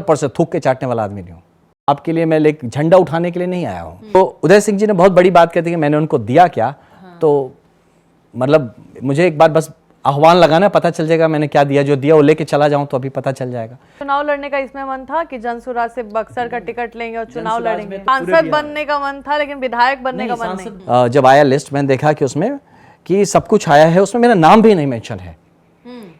पर से थूक के चाटने वाला आदमी नहीं हूँ। आपके लिए मैं एक झंडा उठाने के लिए नहीं आया हूँ। तो उदय सिंह जी ने बहुत बड़ी बात कहती कि मैंने उनको दिया क्या, तो मतलब मुझे एक बार बस आह्वान लगाना, पता चल जाएगा मैंने क्या दिया। जो दिया वो लेके चला जाऊं तो अभी पता चल जाएगा। चुनाव लड़ने का इसमें मन था कि जनसुराज से बक्सर का टिकट लेंगे और चुनाव लड़ेंगे। सांसद बनने का मन था लेकिन विधायक बनने का मन नहीं। जब आया लिस्ट मैंने देखा कि उसमें कि सब कुछ आया है, उसमें मेरा नाम भी नहीं मेंशन है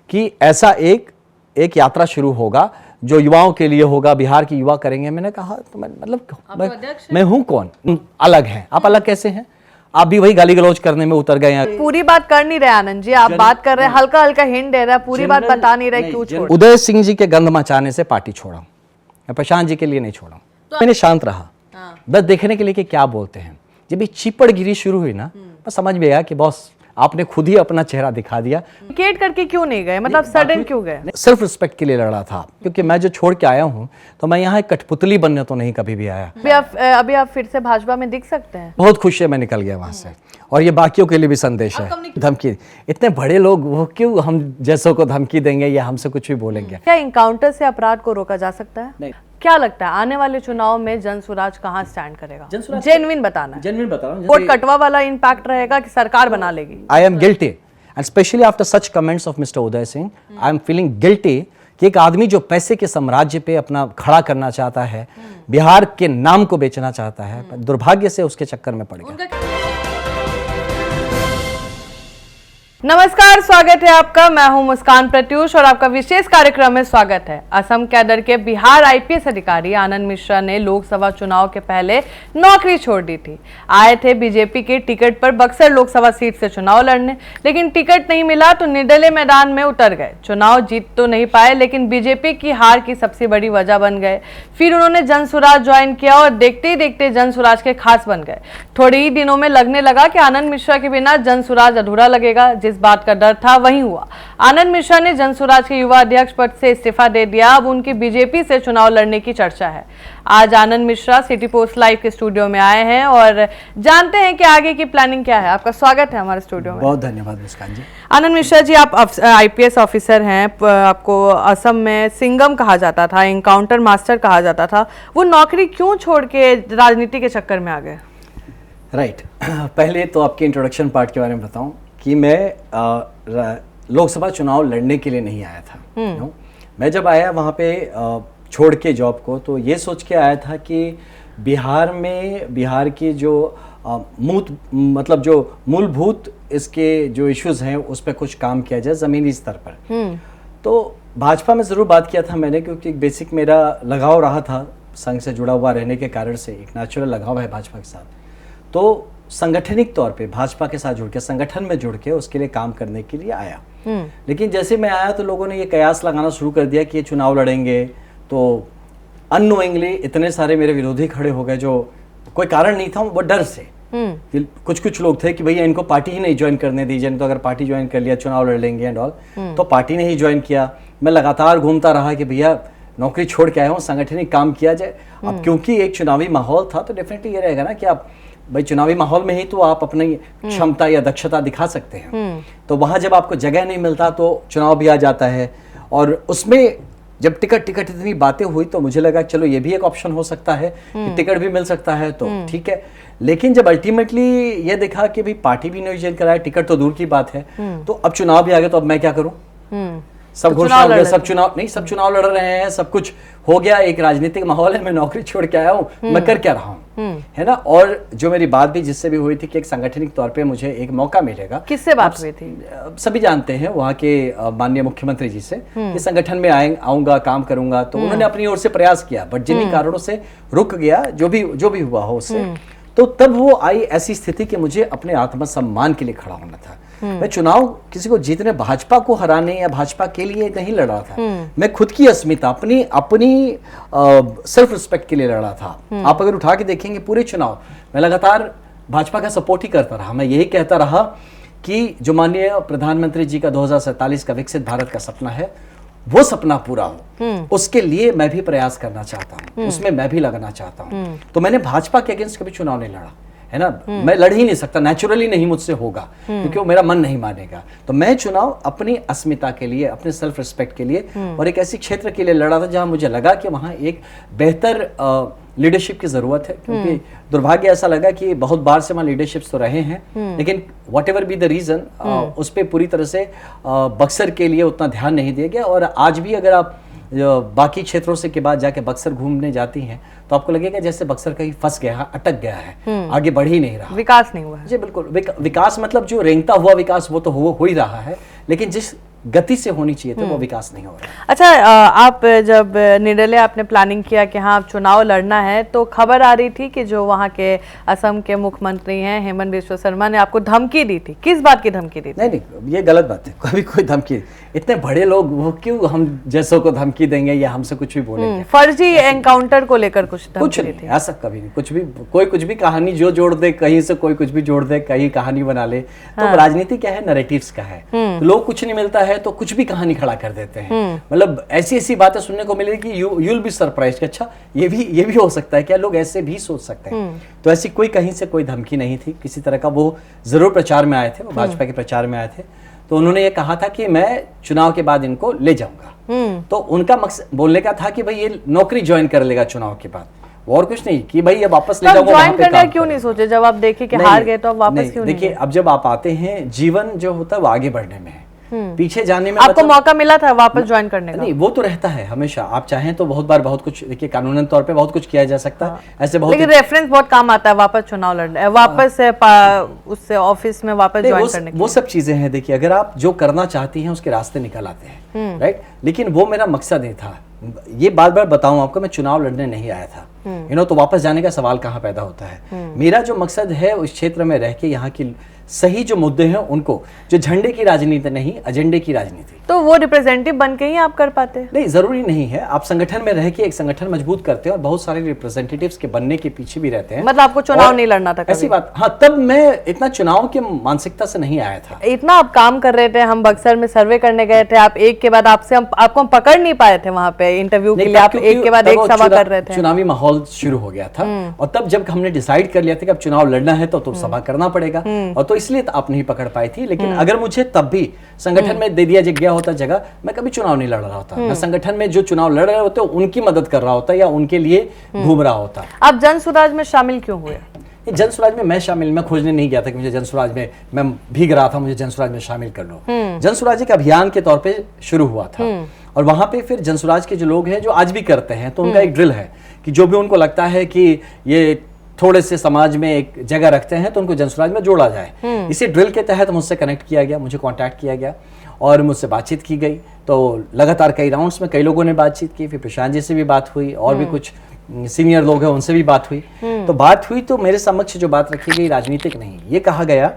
कि ऐसा एक यात्रा शुरू होगा जो युवाओं के लिए होगा, बिहार के युवा करेंगे। मैंने कहा तो मैं हूँ कौन, अलग है। आप अलग कैसे हैं? आप भी वही गाली गलौज करने में उतर गए हैं। पूरी बात कर नहीं रहे आनंद जी, आप बात कर रहे हैं, हल्का हल्का हिंट दे रहे हैं, पूरी बात बता नहीं रहे क्यों छोड़। उदय सिंह जी के गंध मचाने से पार्टी छोड़ा, मैं प्रशांत जी के लिए नहीं छोड़ा। मैंने शांत रहा बस देखने के लिए कि क्या बोलते हैं। जब ये चिपड़गिरी शुरू हुई ना, बस समझ में आया कि बॉस आपने खुद ही अपना चेहरा दिखा दिया। टिकट करके क्यों नहीं गए, मतलब सडन क्यों गए? सेल्फ रिस्पेक्ट के लिए लड़ा था, क्योंकि मैं जो छोड़ के आया हूँ तो मैं यहाँ एक कठपुतली बनने तो नहीं कभी भी आया। अभी आप फिर से भाजपा में दिख सकते हैं। बहुत खुश है मैं निकल गया वहां से, और ये बाकियों के लिए भी संदेश है। धमकी, इतने बड़े लोग वो क्यों हम जैसों को धमकी देंगे या हमसे कुछ भी बोलेंगे? क्या इनकाउंटर से अपराध को रोका जा सकता है? नहीं। क्या लगता है आने वाले चुनाव में जनसुराज कहाँ स्टैंड करेगा? जेन्युइन बताना, जेन्युइन बता रहा हूं। वोट कटवा वाला इम्पैक्ट रहेगा कि सरकार बना लेगी? I am guilty and specially after such comments of mister Uday Singh, I am feeling guilty कि एक आदमी जो पैसे के साम्राज्य पे अपना खड़ा करना चाहता है, बिहार के नाम को बेचना चाहता है, दुर्भाग्य से उसके चक्कर में पड़ गया। नमस्कार, स्वागत है आपका। मैं हूं मुस्कान प्रत्यूष और आपका विशेष कार्यक्रम में स्वागत है। असम कैडर के बिहार आईपीएस अधिकारी आनंद मिश्रा ने लोकसभा चुनाव के पहले नौकरी छोड़ दी थी। आए थे बीजेपी के टिकट पर बक्सर लोकसभा सीट से चुनाव लड़ने, लेकिन टिकट नहीं मिला तो निर्दलीय मैदान में उतर गए। चुनाव जीत तो नहीं पाए लेकिन बीजेपी की हार की सबसे बड़ी वजह बन गए। फिर उन्होंने जनसुराज ज्वाइन किया और देखते ही देखते जनसुराज के खास बन गए। थोड़े ही दिनों में लगने लगा कि आनंद मिश्रा के बिना जनसुराज अधूरा लगेगा। जिस बात का डर था वही हुआ। आनंद मिश्रा ने जनसुराज के युवा अध्यक्ष पद से इस्तीफा दे दिया। अब उनकी बीजेपी से चुनाव लड़ने की चर्चा है। आज आनंद मिश्रा सिटी पोस्ट लाइव के स्टूडियो में आए हैं और जानते हैं कि आगे की प्लानिंग क्या है। आपका स्वागत है हमारे स्टूडियो में। बहुत धन्यवाद मुस्कान जी। आनंद मिश्रा जी, आप आईपीएस ऑफिसर हैं, आपको असम में सिंगम कहा जाता था, एनकाउंटर मास्टर कहा जाता था। वो नौकरी क्यों छोड़ के राजनीति के चक्कर में आ गए? राइट पहले तो आपके इंट्रोडक्शन पार्ट के बारे में बताऊं कि मैं लोकसभा चुनाव लड़ने के लिए नहीं आया था। मैं जब आया वहाँ पे छोड़ के जॉब को, तो ये सोच के आया था कि बिहार की जो मतलब जो मूलभूत इसके जो इश्यूज हैं उस पर कुछ काम किया जाए ज़मीनी स्तर पर। तो भाजपा में ज़रूर बात किया था मैंने, क्योंकि बेसिक मेरा लगाव रहा था संघ से जुड़ा हुआ रहने के कारण से, एक नेचुरल लगाव है भाजपा के साथ। तो संगठनिक तौर पे भाजपा के साथ जुड़ के, संगठन में जुड़ के उसके लिए काम करने के लिए आया। लेकिन जैसे मैं आया तो लोगों ने ये कयास लगाना शुरू कर दिया कि ये चुनाव लड़ेंगे, तो अननोइंगली इतने सारे मेरे विरोधी खड़े हो गए, जो कोई कारण नहीं था, वो डर से। कुछ लोग थे कि भैया इनको पार्टी ही नहीं ज्वाइन करने दी जाए, तो अगर पार्टी ज्वाइन कर लिया चुनाव लड़ लेंगे एंड ऑल। तो पार्टी ने ही ज्वाइन किया। मैं लगातार घूमता रहा कि भैया नौकरी छोड़ के आया हूँ, संगठनिक काम किया जाए। अब क्योंकि एक चुनावी माहौल था तो डेफिनेटली ये रहेगा ना कि आप भाई चुनावी माहौल में ही तो आप अपनी क्षमता या दक्षता दिखा सकते हैं। तो वहां जब आपको जगह नहीं मिलता तो चुनाव भी आ जाता है। और उसमें जब टिकट इतनी बातें हुई तो मुझे लगा चलो ये भी एक ऑप्शन हो सकता है कि टिकट भी मिल सकता है, तो ठीक है। लेकिन जब अल्टीमेटली ये देखा कि भाई पार्टी भी नहीं ज्वाइन कराया, टिकट तो दूर की बात है, तो अब चुनाव भी आ गया, तो अब मैं क्या करूं? सब घोषणा हो गया, सब चुनाव लड़ रहे हैं, सब कुछ हो गया, एक राजनीतिक माहौल है, मैं नौकरी छोड़ के आया हूँ, मैं कर क्या रहा हूँ, है ना। और जो मेरी बात भी जिससे भी हुई थी कि एक संगठनिक तौर पे मुझे एक मौका मिलेगा। किससे बात हुई थी? सभी जानते हैं वहाँ के माननीय मुख्यमंत्री जी से कि संगठन में आऊंगा, काम करूंगा। तो उन्होंने अपनी ओर से प्रयास किया, बट जिन्हीं कारणों से रुक गया, जो भी हुआ हो उससे, तो तब वो आई ऐसी स्थिति कि मुझे अपने आत्मसम्मान के लिए खड़ा होना था। मैं चुनाव किसी को जीतने, भाजपा को हराने या भाजपा के लिए नहीं लड़ा था। मैं खुद की अस्मिता, अपनी सेल्फ रिस्पेक्ट के लिए लड़ा था। आप अगर उठा के देखेंगे पूरे चुनाव मैं लगातार भाजपा का सपोर्ट ही करता रहा। मैं यही कहता रहा कि जो माननीय प्रधानमंत्री जी का 2047 का विकसित भारत का सपना है, वो सपना पूरा हो, उसके लिए मैं भी प्रयास करना चाहता हूँ, उसमें मैं भी लगना चाहता हूँ। तो मैंने भाजपा के अगेंस्ट कभी चुनाव नहीं लड़ा, है ना, मैं लड़ ही नहीं सकता, नेचुरली नहीं मुझसे होगा, क्योंकि वो मेरा मन नहीं मानेगा। तो मैं चुनाव अपनी अस्मिता के लिए, अपने सेल्फ रिस्पेक्ट के लिए और एक ऐसी क्षेत्र के लिए लड़ा था जहां मुझे लगा कि वहां एक बेहतर लीडरशिप की जरूरत है, क्योंकि दुर्भाग्य ऐसा लगा कि बहुत बार से वहां लीडरशिप्स तो रहे हैं, लेकिन whatever be the reason उस पर पूरी तरह से बक्सर के लिए उतना ध्यान नहीं दिया गया। और आज भी अगर आप बाकी क्षेत्रों से के बाद जाके बक्सर घूमने जाती हैं तो आपको लगेगा जैसे बक्सर कहीं फंस गया है, अटक गया है, आगे बढ़ ही नहीं रहा, विकास नहीं हुआ है। जी बिल्कुल, विकास मतलब जो रेंगता हुआ विकास वो तो हो ही रहा है, लेकिन जिस गति से होनी चाहिए थी वो विकास नहीं हो रहा है। अच्छा, आप जब निर्दलीय आपने प्लानिंग किया कि हाँ चुनाव लड़ना है, तो खबर आ रही थी कि जो वहाँ के असम के मुख्यमंत्री हैं हेमंत बिस्वा शर्मा ने आपको धमकी दी थी। किस बात की धमकी दी थी? नहीं, ये गलत बात है, कभी कोई धमकी, इतने बड़े लोग वो क्यों हम जैसों को धमकी देंगे या हमसे कुछ भी बोलेंगे? फर्जी एनकाउंटर को लेकर कुछ नहीं थी, ऐसा कभी नहीं, कुछ भी, कोई कुछ भी कहानी जो जोड़ दे, कहीं से कोई कुछ भी जोड़ दे, कहीं कहानी बना ले। तो राजनीति क्या है, नैरेटिव्स का है, तो लोग कुछ नहीं मिलता है तो कुछ भी कहानी खड़ा कर देते हैं। मतलब ऐसी ऐसी बातें सुनने को मिलेगी कि यू विल बी सरप्राइज्ड, अच्छा ये भी हो सकता है क्या, लोग ऐसे भी सोच सकते हैं। तो ऐसी कोई कहीं से कोई धमकी नहीं थी किसी तरह का। वो जरूर प्रचार में आए थे, वो भाजपा के प्रचार में आए थे, तो उन्होंने ये कहा था कि मैं चुनाव के बाद इनको ले जाऊंगा। तो उनका मकसद बोलने का था कि भाई ये नौकरी ज्वाइन कर लेगा चुनाव के बाद, और कुछ नहीं कि भाई ये वापस ले जाओगे। ज्वाइन करने का क्यों नहीं सोचे? जब आप देखे कि हार गए तो आप वापस क्यों नहीं? देखिए, अब जब आप आते हैं, जीवन जो होता है वो आगे बढ़ने में है, पीछे जाने में आपको मौका मिला था वापस ज्वाइन करने का? नहीं, वो तो रहता है हमेशा, आप चाहें तो बहुत बार बहुत कुछ, देखिए कानूनन तौर पे बहुत कुछ किया जा सकता है, ऐसे बहुत, लेकिन रेफरेंस बहुत काम आता है वापस चुनाव लड़ने, वापस उससे ऑफिस में वापस ज्वाइन करने की। वो सब चीजें हैं। देखिए, अगर आप जो करना चाहती हैं उसके रास्ते निकल आते हैं, राइट, लेकिन वो मेरा मकसद नहीं था। ये बार बार बताऊं आपको, मैं चुनाव लड़ने नहीं आया था, तो वापस जाने का सवाल कहाँ पैदा होता है। मेरा जो मकसद है उस क्षेत्र में रह के यहाँ की सही जो मुद्दे हैं उनको, जो झंडे की राजनीति नहीं, एजेंडे की राजनीति, तो वो रिप्रेजेंटेटिव बन के ही आप कर पाते हैं? नहीं, जरूरी नहीं है। आप संगठन में रह के एक संगठन मजबूत करते हैं और बहुत सारे रिप्रेजेंटेटिव्स के बनने के पीछे भी रहते हैं। मतलब आपको चुनाव नहीं लड़ना था कभी? ऐसी बात, हाँ, तब मैं इतना चुनाव के मानसिकता से नहीं आया था। इतना आप काम कर रहे थे, हम बक्सर में सर्वे करने गए थे, आप एक के बाद आपको हम पकड़ नहीं पाए थे वहां पे इंटरव्यू के लिए, आप एक के बाद एक सभा कर रहे थे। चुनावी माहौल शुरू हो गया था, और तब जब हमने डिसाइड कर लिया था कि अब चुनाव लड़ना है तो सभा करना पड़ेगा, और तो इसलिए आप नहीं पकड़ पाई थी। लेकिन अगर मुझे तब भी संगठन में दे दिया गया होता जगह, मैं कभी चुनाव नहीं लड़ रहा होता। मैं संगठन में जो चुनाव लड़ रहे होते उनकी मदद कर रहा होता या उनके लिए घूम रहा होता। आप जन स्वराज में शामिल क्यों हुए? जन स्वराज में मैं खोजने नहीं गया था कि मुझे जन स्वराज में, मैं भीग रहा था मुझे जन स्वराज में शामिल कर लो। जन स्वराज एक अभियान के तौर पे शुरू हुआ था, और वहां पे फिर जन स्वराज के जो लोग हैं जो आज भी करते हैं, तो उनका एक ड्रिल है कि जो भी उनको लगता है कि ये थोड़े से समाज में एक जगह रखते हैं तो उनको जन स्वराज में जोड़ा जाए। इसी ड्रिल के तहत मुझसे कनेक्ट किया गया, मुझे कांटेक्ट किया गया और मुझसे बातचीत की गई। तो लगातार कई राउंड्स में कई लोगों ने बातचीत की, फिर प्रशांत जी से भी बात हुई, और भी कुछ सीनियर लोग हैं उनसे भी बात हुई। तो बात हुई तो मेरे समक्ष जो बात रखी गई राजनीतिक नहीं, ये कहा गया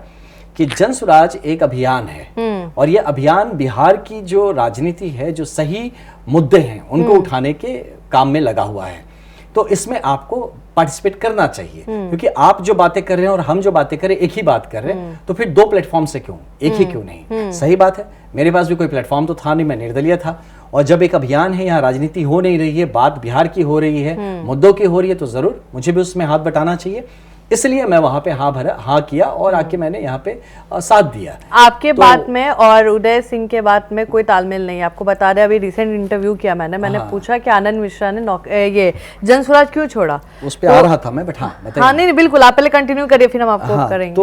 कि जन स्वराज एक अभियान है, और ये अभियान बिहार की जो राजनीति है, जो सही मुद्दे हैं उनको उठाने के काम में लगा हुआ है। तो इसमें आपको पार्टिसिपेट करना चाहिए, क्योंकि आप जो बातें कर रहे हैं और हम जो बातें कर रहे हैं एक ही बात कर रहे हैं, तो फिर दो प्लेटफॉर्म से क्यों, एक ही क्यों नहीं? सही बात है, मेरे पास भी कोई प्लेटफॉर्म तो था नहीं, मैं निर्दलीय था, और जब एक अभियान है, यहाँ राजनीति हो नहीं रही है, बात बिहार की हो रही है, मुद्दों की हो रही है, तो जरूर मुझे भी उसमें हाथ बटाना चाहिए। इसलिए मैं वहां पे हाँ किया, और आके मैंने यहाँ पे साथ दिया। आपके बात में और उदय सिंह के बात में कोई तालमेल नहीं? आपको बता रहे, अभी रिसेंट इंटरव्यू किया मैंने पूछा कि आनंद मिश्रा ने ये जन स्वराज क्यों छोड़ा, उस पे आ रहा था मैं, बैठा। हाँ, नहीं बिल्कुल, आप पहले कंटिन्यू करिए, फिर हम आपको करेंगे।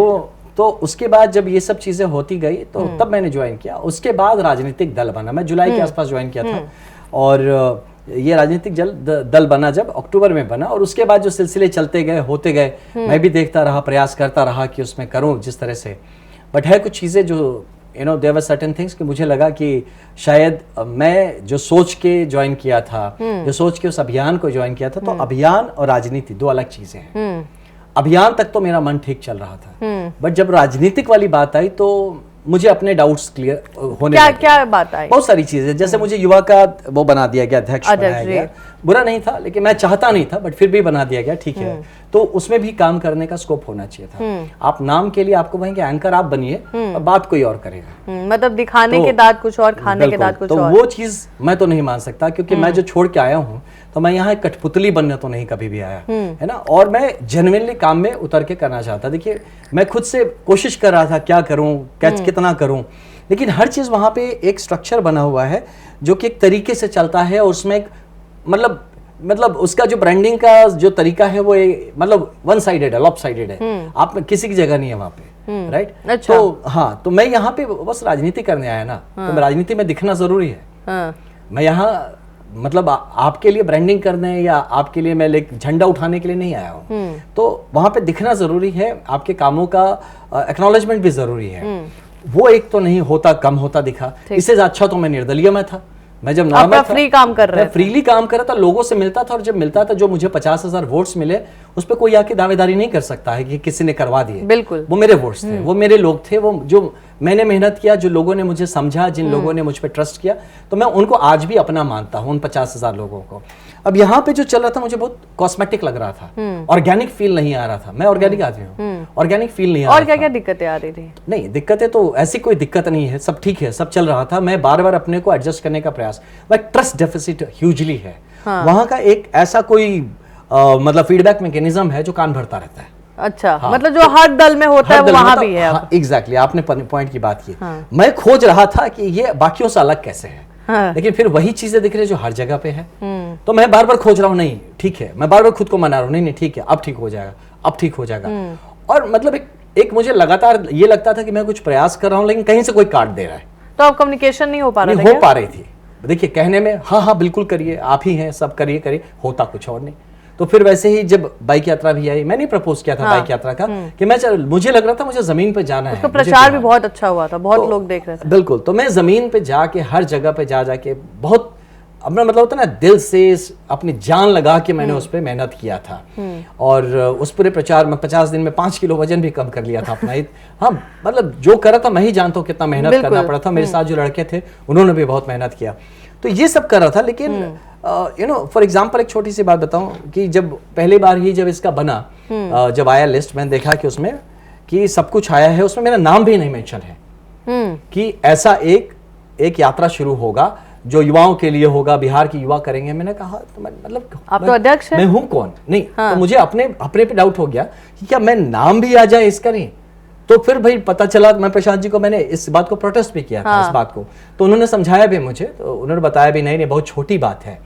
तो उसके बाद जब ये सब चीजें होती गई तो तब मैंने ज्वाइन किया। उसके बाद राजनीतिक दल बना, मैं जुलाई के आसपास ज्वाइन किया था, और ये राजनीतिक दल बना जब अक्टूबर में बना, और उसके बाद जो सिलसिले चलते गए, होते गए, मैं भी देखता रहा, प्रयास करता रहा कि उसमें करूं जिस तरह से। बट है कुछ चीज़ें जो देयर वर सर्टेन थिंग्स कि मुझे लगा कि शायद मैं जो सोच के ज्वाइन किया था, जो सोच के उस अभियान को ज्वाइन किया था, तो अभियान और राजनीति दो अलग चीजें हैं। अभियान तक तो मेरा मन ठीक चल रहा था, बट जब राजनीतिक वाली बात आई तो मुझे अपने डाउट्स क्लियर होने क्या बात आई? बहुत सारी चीजें, जैसे मुझे युवा का वो बना दिया गया, अध्यक्ष बनाया गया, बुरा नहीं था, लेकिन मैं चाहता नहीं था, बट फिर भी बना दिया गया, ठीक है। तो उसमें भी काम करने का स्कोप होना चाहिए था। आप नाम के लिए आपको कहेंगे एंकर आप बनिए और बात कोई और करेगा, मतलब दिखाने के दांत कुछ और, खाने के दांत कुछ तो और। वो चीज मैं तो नहीं मान सकता, क्योंकि मैं जो छोड़ के आया हूँ तो मैं यहाँ एक कठपुतली बनने तो नहीं कभी भी आया, है ना। और मैं जेन्युइनली काम में उतर के करना चाहता। देखिए मैं खुद से कोशिश कर रहा था क्या करूँ, कितना करूँ, लेकिन हर चीज वहां पे एक स्ट्रक्चर बना हुआ है जो कि एक तरीके से चलता है, और उसमें एक मतलब उसका जो ब्रांडिंग का जो तरीका है वो मतलब वन साइडेड है, लॉप साइडेड है, आप किसी की जगह नहीं है वहां पे, राइट। अच्छा। तो हाँ, तो मैं यहाँ पे बस राजनीति करने आया ना, तो राजनीति में दिखना जरूरी है। मैं यहाँ मतलब आपके लिए ब्रांडिंग करने या आपके लिए मैं झंडा उठाने के लिए नहीं आया हूँ, तो वहां पे दिखना जरूरी है, आपके कामों का एक्नॉलेजमेंट भी जरूरी है। वो एक तो नहीं होता, कम होता दिखा, इससे अच्छा तो मैं निर्दलीय में था। मैं जब नॉर्मल था, फ्री काम कर रहे थे, फ्रीली काम कर रहा था, लोगों से मिलता था, और जब मिलता था जो मुझे 50,000 वोट्स मिले, उस पर कोई आके दावेदारी नहीं कर सकता है कि किसी ने करवा दिए। बिल्कुल, वो मेरे वोट्स थे, वो मेरे लोग थे, वो जो मैंने मेहनत किया, जो लोगों ने मुझे समझा, जिन लोगों ने मुझ पर ट्रस्ट किया, तो मैं उनको आज भी अपना मानता हूँ, उन 50,000 लोगों को। अब यहाँ पे जो चल रहा था मुझे बहुत कॉस्मेटिक लग रहा था, ऑर्गेनिक फील नहीं आ रहा था। मैं ऑर्गेनिक आदमी हूँ, ऑर्गेनिक फील नहीं आ रहा था। और क्या क्या दिक्कतें आ रही थी? नहीं, दिक्कतें तो ऐसी कोई दिक्कत नहीं है, सब ठीक है, सब चल रहा था। मैं बार बार अपने को एडजस्ट करने का प्रयास, ट्रस्ट डेफिसिट ह्यूजली है। वहां का एक ऐसा कोई मतलब फीडबैक मैकेनिज्म है जो कान भरता रहता है। अच्छा, मतलब जो हर दल में होता है वो वहां भी है। एग्जैक्टली, आपने पॉइंट की बात की। मैं खोज रहा था कि ये बाकियों से अलग कैसे है, लेकिन फिर वही चीजें दिख रही जो हर जगह पे है। तो मैं बार बार खोज रहा हूँ, नहीं ठीक है, मैं बार बार खुद को मना रहा हूँ, नहीं ठीक है, अब ठीक हो जाएगा, अब ठीक हो जाएगा। और मतलब एक मुझे लगातार ये लगता था कि मैं कुछ प्रयास कर रहा हूँ, लेकिन कहीं से कोई काट दे रहा है। तो अब कम्युनिकेशन नहीं हो पा रहा था? हो पा रही थी। देखिए कहने में हाँ बिल्कुल करिए, आप ही हैं, सब करिए, होता कुछ और नहीं। तो फिर वैसे ही जब बाइक यात्रा भी आई, मैंने प्रपोज किया था बाइक यात्रा का कि मुझे लग रहा था मुझे जमीन पे जाना है। उसका प्रचार भी बहुत अच्छा हुआ था, बहुत लोग देख रहे थे। बिल्कुल, तो मैं जमीन पे जाके हर जगह पे जाके बहुत अपना मतलब होता है ना, दिल से अपनी जान लगा के मैंने उस पर मेहनत किया था। और उस पूरे प्रचार में 50 दिन में 5 किलो वजन भी कम कर लिया था अपना। हाँ मतलब जो करा था मैं ही जानता हूँ कितना मेहनत करना पड़ा था। मेरे साथ जो लड़के थे उन्होंने भी बहुत मेहनत किया, तो ये सब कर रहा था। लेकिन फॉर एग्जाम्पल एक छोटी सी बात बताऊं कि जब पहली बार ही जब इसका बना, जब आया लिस्ट, मैंने देखा कि उसमें कि सब कुछ आया है, उसमें मेरा नाम भी नहीं मेंशन है कि ऐसा एक यात्रा शुरू होगा जो युवाओं के लिए होगा, बिहार के युवा करेंगे। मैंने कहा तो मतलब आप तो अध्यक्ष हैं, मैं हूं कौन? नहीं तो मुझे अपने पे डाउट हो गया कि क्या मैं नाम भी आ जाए इसका, नहीं तो फिर भाई पता चला। मैं प्रशांत जी को मैंने इस बात को प्रोटेस्ट भी किया था, इस बात को, तो उन्होंने समझाया भी मुझे, तो उन्होंने बताया भी नहीं बहुत छोटी बात है।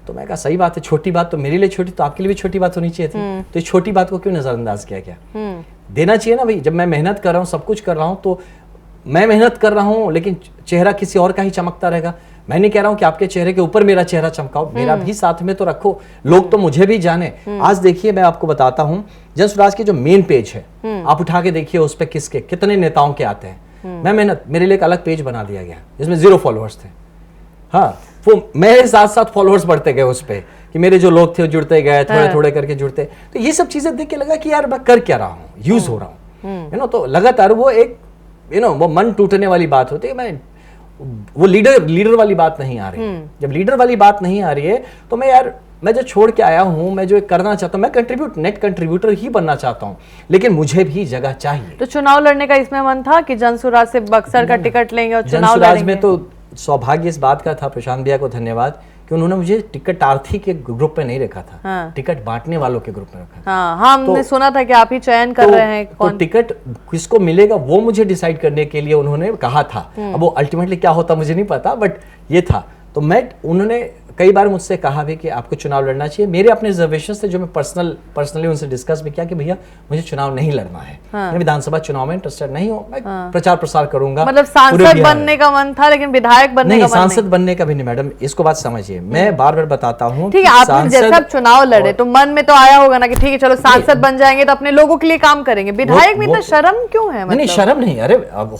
तो मैं कहा सही बात है, छोटी बात तो मेरे लिए छोटी, तो आपके लिए भी छोटी बात होनी चाहिए थी। तो इस छोटी बात को क्यों नजरअंदाज किया गया? देना चाहिए ना भाई। जब मैं मेहनत कर रहा हूँ, सब कुछ कर रहा हूँ, तो मैं मेहनत कर रहा हूँ, लेकिन चेहरा किसी और का ही चमकता रहेगा। मैं नहीं कह रहा हूं कि आपके चेहरे के ऊपर मेरा चेहरा चमकाओ, मेरा भी साथ में तो रखो, लोग तो मुझे भी जाने। आज देखिए मैं आपको बताता हूं, जन स्वराज की जो मेन पेज है आप उठा के देखिए, उस पे कितने नेताओं के आते हैं। मैं मेरे लिए एक अलग पेज बना दिया गया जिसमें 0 फॉलोअर्स थे। हाँ, वो मेरे साथ साथ फॉलोअर्स बढ़ते गए उस पे, कि मेरे जो लोग थे वो जुड़ते गए, थोड़े थोड़े करके जुड़ते। तो ये सब चीजें देख के लगा कि यार मैं कर क्या रहा हूँ, यूज हो रहा हूँ, तो लगातार वो एक वो मन टूटने वाली बात होती है। मैं वो लीडर वाली बात नहीं आ रही। जब लीडर वाली बात नहीं आ रही है तो मैं जो छोड़ के आया हूं, मैं जो करना चाहता हूं, मैं नेट कंट्रीब्यूटर ही बनना चाहता हूं, लेकिन मुझे भी जगह चाहिए। तो चुनाव लड़ने का इसमें मन था कि जनसुराज से बक्सर का टिकट लेंगे और चुनाव लड़ेंगे? जनसुराज में तो सौभाग्य इस बात का था, प्रशांत भैया को धन्यवाद कि उन्होंने मुझे टिकटार्थी के ग्रुप पे नहीं रखा था, टिकट बांटने वालों के ग्रुप में रखा था। हमने सुना था कि आप ही चयन कर रहे हैं तो टिकट किसको मिलेगा वो मुझे डिसाइड करने के लिए उन्होंने कहा था। अब वो अल्टीमेटली क्या होता मुझे नहीं पता, बट ये था। तो उन्होंने कई बार मुझसे कहा भी कि आपको चुनाव लड़ना चाहिए। मेरे अपने रिजर्वेशन थे जो मैं पर्सनली उनसे डिस्कस भी किया कि भैया मुझे चुनाव नहीं लड़ना है, मैं विधानसभा चुनाव में इंटरेस्टेड नहीं हूँ, मैं प्रचार प्रसार करूंगा। मतलब सांसद बनने का मन था लेकिन विधायक बनने का मन नहीं। सांसद बनने का भी नहीं मैडम, इसको बात समझिए। मैं बार बार बताता हूँ, ठीक है, आपने जैसा चुनाव लड़े तो मन में तो आया होगा ना कि ठीक है चलो सांसद बन जाएंगे तो अपने लोगों के लिए काम करेंगे। विधायक में इतना शर्म क्यों है? नहीं शर्म नहीं, अरे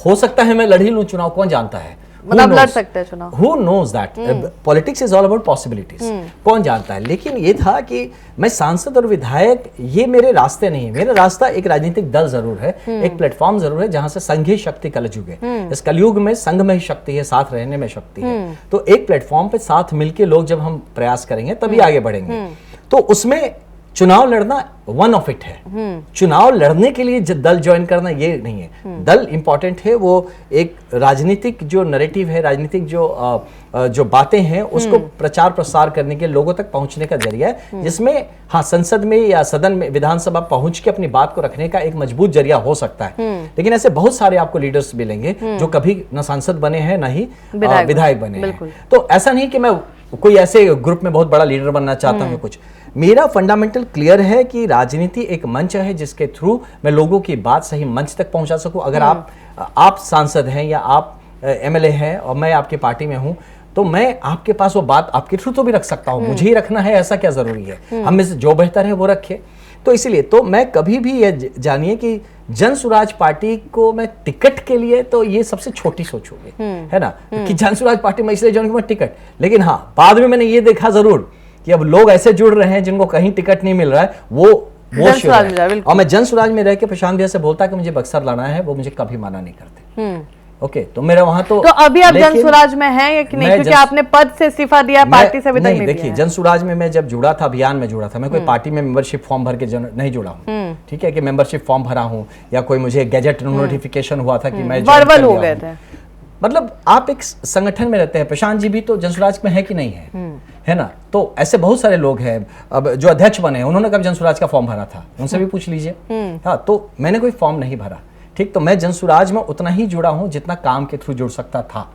हो सकता है मैं लड़ ही लूं चुनाव, कौन जानता है। मतलब लड़ सकते हैं चुनाव। Who knows that? Politics is all about possibilities. कौन जानता है। लेकिन ये था कि मैं सांसद और विधायक ये मेरे रास्ते नहीं है। मेरा रास्ता एक राजनीतिक दल जरूर है, एक प्लेटफॉर्म जरूर है जहां से संघीय शक्ति कलयुग है। इस कलयुग में संघ में ही शक्ति है, साथ रहने में शक्ति है। तो एक प्लेटफॉर्म पे साथ मिलके लोग जब हम प्रयास करेंगे तभी आगे बढ़ेंगे। तो उसमें चुनाव लड़ना वन ऑफ इट है। चुनाव लड़ने के लिए दल ज्वाइन करना ये नहीं है। दल इंपॉर्टेंट है, वो एक राजनीतिक जो नैरेटिव है, राजनीतिक जो बातें हैं उसको प्रचार प्रसार करने के, लोगों तक पहुंचने का जरिया है, जिसमें हाँ संसद में या सदन में, विधानसभा पहुंच के अपनी बात को रखने का एक मजबूत जरिया हो सकता है। लेकिन ऐसे बहुत सारे आपको लीडर्स मिलेंगे जो कभी न सांसद बने हैं ना ही विधायक बने हैं। तो ऐसा नहीं कि मैं कोई ऐसे ग्रुप में बहुत बड़ा लीडर बनना चाहता हूँ। कुछ मेरा फंडामेंटल क्लियर है कि राजनीति एक मंच है जिसके थ्रू मैं लोगों की बात सही मंच तक पहुंचा सकूं। अगर आप सांसद हैं या आप एमएलए हैं और मैं आपकी पार्टी में हूं, तो मैं आपके पास वो बात आपके थ्रू तो भी रख सकता हूं। मुझे ही रखना है ऐसा क्या जरूरी है? हम में से जो बेहतर है वो रखे। तो इसलिए तो मैं कभी भी ये जानिए कि जन स्वराज पार्टी को मैं टिकट के लिए, तो ये सबसे छोटी सोच होगी, है ना, कि जन स्वराज पार्टी में इसलिए ज्वाइन टिकट। लेकिन हाँ, बाद में मैंने ये देखा जरूर कि अब लोग ऐसे जुड़ रहे हैं जिनको कहीं टिकट नहीं मिल रहा है, वो और मैं जन स्वराज में रह के प्रशांत भैया से बोलता कि मुझे बक्सर लाना है, वो मुझे कभी माना नहीं करते। ओके, तो मेरा वहां तो अभी आप जन स्वराज में हैं या कि नहीं? क्योंकि आपने पद से इस्तीफा दिया, पार्टी से अभी तक नहीं दिया। देखिए, जन स्वराज में मैं जब जुड़ा था, अभियान में जुड़ा था, मैं कोई पार्टी में मेंबरशिप फॉर्म भर के नहीं जुड़ा हूँ। ठीक है, कि मेंबरशिप फॉर्म भरा हूँ या कोई मुझे गैजेट नोटिफिकेशन हुआ था कि मैं वर्बल हो गए थे। मतलब आप एक संगठन में रहते हैं। प्रशांत जी भी तो जन स्वराज में है कि नहीं है ना? तो ऐसे बहुत सारे लोग हैं। अब जो अध्यक्ष बने उन्होंने कब जन स्वराज का फॉर्म भरा था, उनसे भी पूछ लीजिए। हाँ, तो मैंने कोई फॉर्म नहीं भरा। ठीक, तो मैं जन स्वराज में उतना ही जुड़ा हूं जितना काम के थ्रू जुड़ सकता था।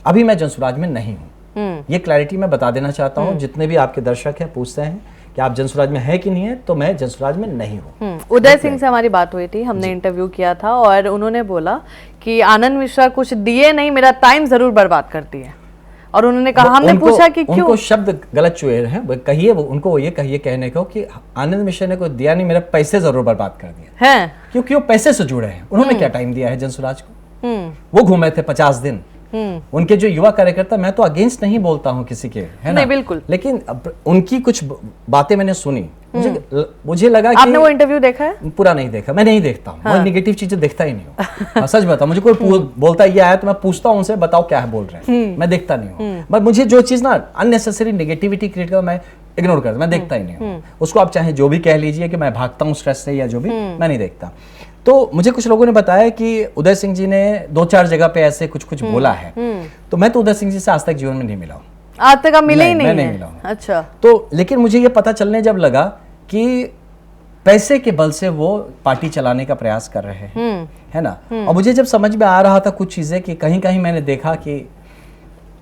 अभी मैं जन स्वराज में नहीं हूं। ये क्लैरिटी मैं बता देना चाहता हूं। जितने भी आपके दर्शक हैं पूछते हैं कि आप जन स्वराज में है कि नहीं है, तो मैं जन स्वराज में नहीं हूँ। उदय सिंह से हमारी बात हुई थी, हमने इंटरव्यू किया था और उन्होंने बोला कि आनंद मिश्रा कुछ दिए नहीं, मेरा टाइम जरूर बर्बाद करती है। और उन्होंने कहा, हमने पूछा कि क्यों? उनको शब्द गलत चुने हैं, कहिए उनको ये कहिए कहने को कि आनंद मिश्रा ने कुछ दिया नहीं, मेरा पैसे जरूर बर्बाद कर दिया है, क्योंकि वो पैसे से जुड़े हैं। उन्होंने क्या टाइम दिया है जन स्वराज को? वो घूमे थे 50 दिन। उनके जो युवा कार्यकर्ता, मैं तो अगेंस्ट नहीं बोलता हूँ किसी के, है ना? नहीं, बिल्कुल। लेकिन उनकी कुछ बातें मैंने सुनी, मुझे लगा कि आपने वो इंटरव्यू देखा है? पूरा नहीं देखा, मैं नहीं देखता हूँ। मैं नेगेटिव चीजें देखता ही नहीं हूँ। सच बताओ, मुझे कोई बोलता ये आया तो मैं पूछता हूँ उनसे, बताओ क्या है बोल रहे हैं। मैं देखता नहीं हूँ। बट मुझे जो चीज ना अननेसेसरी नेगेटिविटी क्रिएट कर, मैं इग्नोर करता, मैं देखता ही नहीं हूँ उसको। आप चाहे जो भी कह लीजिए कि मैं भागता हूँ स्ट्रेस से या जो भी, मैं नहीं देखता। तो मुझे कुछ लोगों ने बताया कि उदय सिंह जी ने 2-4 जगह पे ऐसे कुछ बोला है। तो मैं तो उदय सिंह जी से आज तक जीवन में नहीं मिला हूँ। आज तक मिले ही नहीं? मैं नहीं मिला हूँ। अच्छा। तो लेकिन मुझे ये पता चलने जब लगा कि पैसे के बल से वो पार्टी चलाने का प्रयास कर रहे हैं, है ना? और मुझे जब समझ में आ रहा था कुछ चीजें कि कहीं कहीं मैंने देखा कि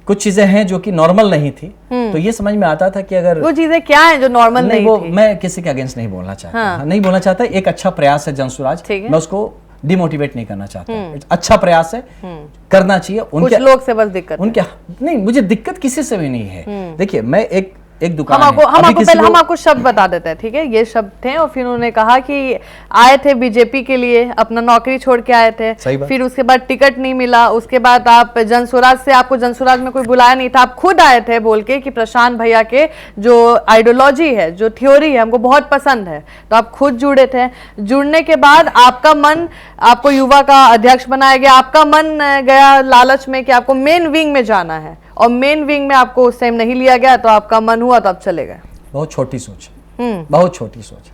कुछ चीजें हैं जो कि नॉर्मल नहीं थी, तो ये समझ में आता था कि अगर वो चीजें क्या हैं जो नॉर्मल नहीं वो थी? मैं किसी के अगेंस्ट नहीं बोलना चाहता। नहीं बोलना चाहता। एक अच्छा प्रयास है जन स्वराज, मैं उसको डिमोटिवेट नहीं करना चाहता। अच्छा प्रयास है, करना चाहिए। कुछ लोग से बस दिक्कत उनके नहीं, मुझे दिक्कत किसी से भी नहीं है। देखिए, मैं एक दुकान हम आपको शब्द बता देते हैं, ठीक है? ये शब्द थे और फिर उन्होंने कहा कि आए थे बीजेपी के लिए, अपना नौकरी छोड़ के आए थे, फिर उसके बाद टिकट नहीं मिला, उसके बाद आप जन स्वराज से, आपको जन स्वराज में कोई बुलाया नहीं था, आप खुद आए थे बोल के कि प्रशांत भैया के जो आइडियोलॉजी है, जो थ्योरी है, हमको बहुत पसंद है। तो आप खुद जुड़े थे। जुड़ने के बाद आपका मन, आपको युवा का अध्यक्ष बनाया गया, आपका मन गया लालच में कि आपको मेन विंग में जाना है, और मेन विंग में आपको उस टाइम नहीं लिया गया, तो आपका मन हुआ तो आप चले गए। बहुत छोटी सोच है, बहुत छोटी सोच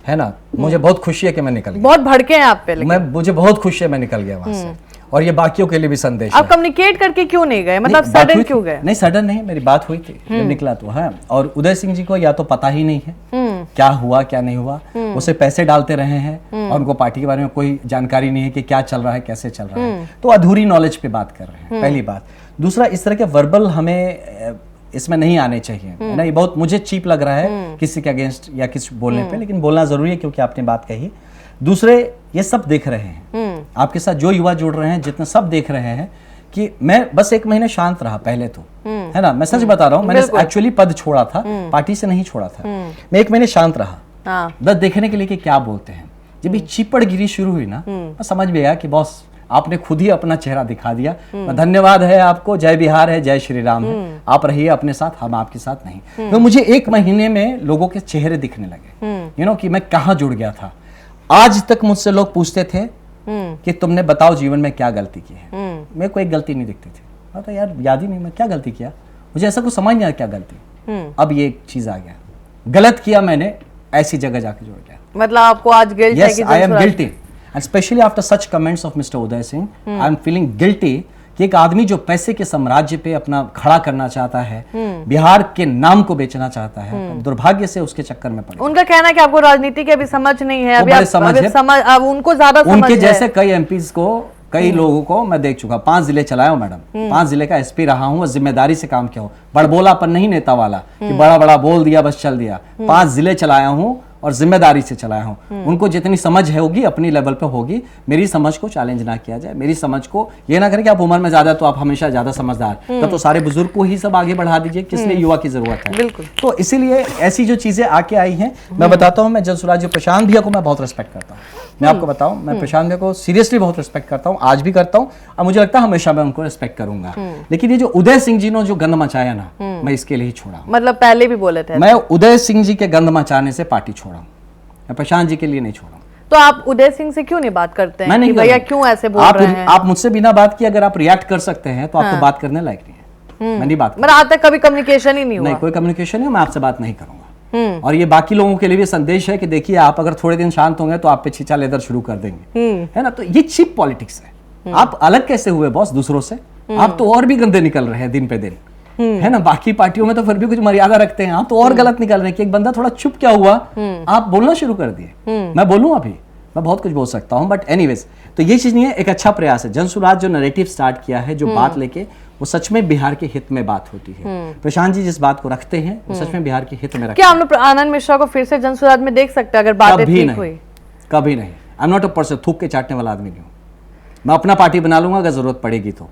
है ना? मुझे बहुत खुशी है कि मैं निकल गया। बहुत भड़के हैं आप पे, लेकिन मुझे बहुत खुशी है मैं निकल गया वहां से। और ये बाकियों के लिए भी संदेश आप कम्युनिकेट करके क्यों नहीं गए? मतलब सडन क्यों गए? नहीं, सडन नहीं, मेरी बात हुई थी जब निकला तो है। और उदय सिंह जी को या तो पता ही नहीं है क्या हुआ क्या नहीं हुआ, उसे पैसे डालते रहे हैं और उनको पार्टी के बारे में कोई जानकारी नहीं है कि क्या चल रहा है, कैसे चल रहा है। तो अधूरी नॉलेज पे बात कर रहे हैं, पहली बात। दूसरा, इस तरह के वर्बल हमें इसमें नहीं आने चाहिए, है ना? ये बहुत मुझे चीप लग रहा है किसी के अगेंस्ट या किसी बोलने पे, लेकिन बोलना जरूरी है क्योंकि आपने बात कही। दूसरे, ये सब देख रहे हैं, आपके साथ जो युवा जुड़ रहे हैं, जितने सब देख रहे हैं कि मैं बस 1 महीने शांत रहा पहले तो, है ना? मैं सच बता रहा हूँ, मैंने एक्चुअली पद छोड़ा था, पार्टी से नहीं छोड़ा था। मैं 1 महीने शांत रहा, बस देखने के लिए कि क्या बोलते हैं। जब ये चिपड़गिरी शुरू हुई ना, मैं समझ में आया कि बॉस आपने खुद ही अपना चेहरा दिखा दिया। धन्यवाद है आपको, जय बिहार है, जय श्री राम है। आप रहिए अपने साथ, हम आपके साथ नहीं। तो मुझे 1 महीने में लोगों के चेहरे दिखने लगे, कि मैं कहाँ जुड़ गया था। आज तक मुझसे लोग पूछते थे कि तुमने बताओ जीवन में क्या गलती की है। मेरे को एक गलती नहीं दिखती थी। तो यार याद ही नहीं मैं क्या गलती किया, मुझे ऐसा कुछ समझ नहीं आया क्या गलती। अब ये एक चीज आ गया, गलत किया मैंने, ऐसी जगह जाके जुड़ गया। मतलब आपको आज गिल्ट है Yes, कि I am guilty, and especially after such comments of Mr. Uday Singh, I am feeling guilty कि एक आदमी जो पैसे के साम्राज्य पे अपना खड़ा करना चाहता है, बिहार के नाम को बेचना चाहता है, दुर्भाग्य से उसके चक्कर में पड़े। उनका कहना है कि आपको राजनीति की अभी समझ नहीं है, अब उनको ज्यादा समझ उनके जैसे कई एमपीज को, कई लोगों को मैं देख चुका। 5 जिले चलाया हूं मैडम, 5 जिले का एसपी रहा हूं और जिम्मेदारी से काम किया हूं। बड़बोलापन नहीं नेता वाला कि बड़ा बड़ा बोल दिया बस चल दिया। 5 जिले चलाया हूं और जिम्मेदारी से चलाया हूं। उनको जितनी समझ होगी अपनी लेवल पे होगी, मेरी समझ को चैलेंज ना किया जाए। मेरी समझ को ये ना करें कि आप उम्र में ज्यादा तो आप हमेशा ज्यादा समझदार, तब तो सारे बुजुर्ग को ही सब आगे बढ़ा दीजिए, किस लिए युवा की जरूरत है। बिल्कुल। तो इसीलिए ऐसी जो चीजें आके आई हैं, मैं बताता हूं, मैं जनसुराज प्रशांत भैया को मैं बहुत रिस्पेक्ट करता हूँ। मैं आपको बताऊं, मैं प्रशांत भैया को सीरियसली बहुत रिस्पेक्ट करता हूं, आज भी करता हूं और मुझे लगता है हमेशा मैं उनको रिस्पेक्ट करूंगा। लेकिन ये जो उदय सिंह जी ने जो गंद मचाया ना, मैं इसके लिए ही छोड़ा। मतलब पहले भी बोले थे, मैं उदय सिंह जी के गंद मचाने से पार्टी छोड़ा, मैं प्रशांत जी के लिए नहीं छोड़ा। तो आप उदय सिंह से क्यों नहीं बात करते हैं? मैं नहीं कि भैया क्यों ऐसे बोल रहे हैं? आप मुझसे बिना बात किए अगर आप रिएक्ट कर सकते हैं तो आप तो बात करने लायक नहीं है। मैं नहीं बात, मतलब आज तक कभी कम्युनिकेशन ही नहीं हुआ? नहीं, कोई कम्युनिकेशन नहीं, मैं आपसे बात नहीं करूंगा। और ये बाकी लोगों के लिए भी संदेश है कि देखिए आप अगर थोड़े दिन शांत होंगे तो आप पे छींचा लेदर शुरू कर देंगे, है ना। तो ये चीप पॉलिटिक्स है। आप अलग कैसे हुए बॉस दूसरों से? आप तो और भी गंदे निकल रहे हैं दिन पे दिन, है ना। बाकी पार्टियों में तो फिर भी कुछ मर्यादा रखते हैं, आप तो और गलत निकल रहे हैं कि एक बंदा थोड़ा चुप क्या हुआ, आप बोलना शुरू कर दिए। मैं बोलूं अभी, मैं बहुत कुछ बोल सकता हूं, बट एनीवेज, तो ये चीज नहीं है। एक अच्छा प्रयास है जनसुराज जो नैरेटिव स्टार्ट किया है, जो बात लेके, वो सच में बिहार के हित में बात होती है। प्रशांत जी जिस बात को रखते हैं वो सच में बिहार के हित में रखते हैं। क्या हम लोग आनंद मिश्रा को फिर से जनसुराज में देख सकते हैं अगर बातें ठीक हुई? कभी नहीं। I am not a person, थूक के चाटने वाला आदमी नहीं हूं। मैं अपना पार्टी बना लूंगा अगर जरूरत पड़ेगी तो।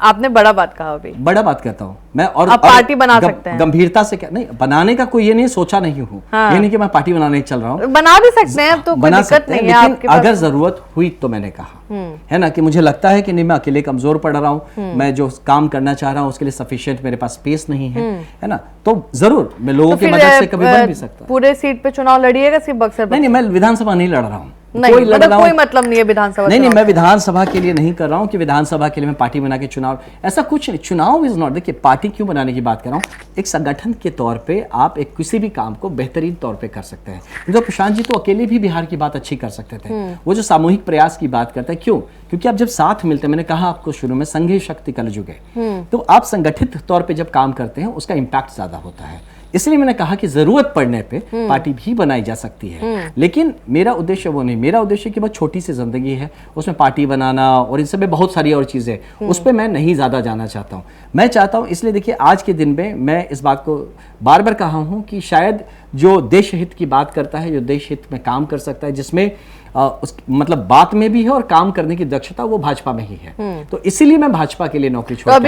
आपने बड़ा बात कहा अभी। बड़ा बात कहता हूं मैं। और आप पार्टी बना सकते हैं गंभीरता से। क्या नहीं, बनाने का कोई ये नहीं सोचा नहीं हूं। ये नहीं कि मैं पार्टी बनाने चल रहा हूं, बना भी सकते हैं, अब तो कोई दिक्कत नहीं है। लेकिन अगर जरूरत हुई तो मैंने कहा, है ना, कि मुझे लगता है कि नहीं मैं अकेले कमजोर पड़ रहा हूं, मैं जो काम करना चाह रहा हूं उसके लिए सफिशिएंट मेरे पास स्पेस नहीं है ना, तो जरूर मैं लोगों की मदद से कभी बन भी सकता। पूरे सीट पे चुनाव लड़िएगा सिर्फ बक्सर? नहीं, मैं विधानसभा नहीं लड़ रहा हूँ। नहीं, कोई मतलब नहीं है विधानसभा। नहीं, मैं विधानसभा के लिए नहीं कर रहा हूँ कि विधानसभा के लिए मैं पार्टी बना के चुनाव, ऐसा कुछ नहीं। चुनाव इज नॉट, देखिए पार्टी क्यों बनाने की बात कर रहा हूँ, एक संगठन के तौर पे आप एक किसी भी काम को बेहतरीन तौर पे कर सकते हैं। तो प्रशांत जी तो अकेले भी बिहार की बात अच्छी कर सकते थे, वो जो सामूहिक प्रयास की बात करते हैं, क्यों? क्योंकि आप जब साथ मिलते हैं, मैंने कहा आपको शुरू में, संघीय शक्ति कलयुग है, तो आप संगठित तौर पे जब काम करते हैं उसका इम्पैक्ट ज्यादा होता है। इसलिए मैंने कहा कि जरूरत पड़ने पे पार्टी भी बनाई जा सकती है, लेकिन मेरा उद्देश्य वो नहीं। मेरा उद्देश्य कि बहुत छोटी सी जिंदगी है, उसमें पार्टी बनाना और इन सब में बहुत सारी और चीजें, उस पर मैं नहीं ज्यादा जाना चाहता हूँ। मैं चाहता हूँ, इसलिए देखिए आज के दिन में मैं इस बात को बार बार कहा हूँ कि शायद जो देश हित की बात करता है, जो देश हित में काम कर सकता है, जिसमें उस मतलब बात में भी है और काम करने की दक्षता, वो भाजपा में ही है। तो इसीलिए मैं भाजपा के लिए नौकरी छोड़। तो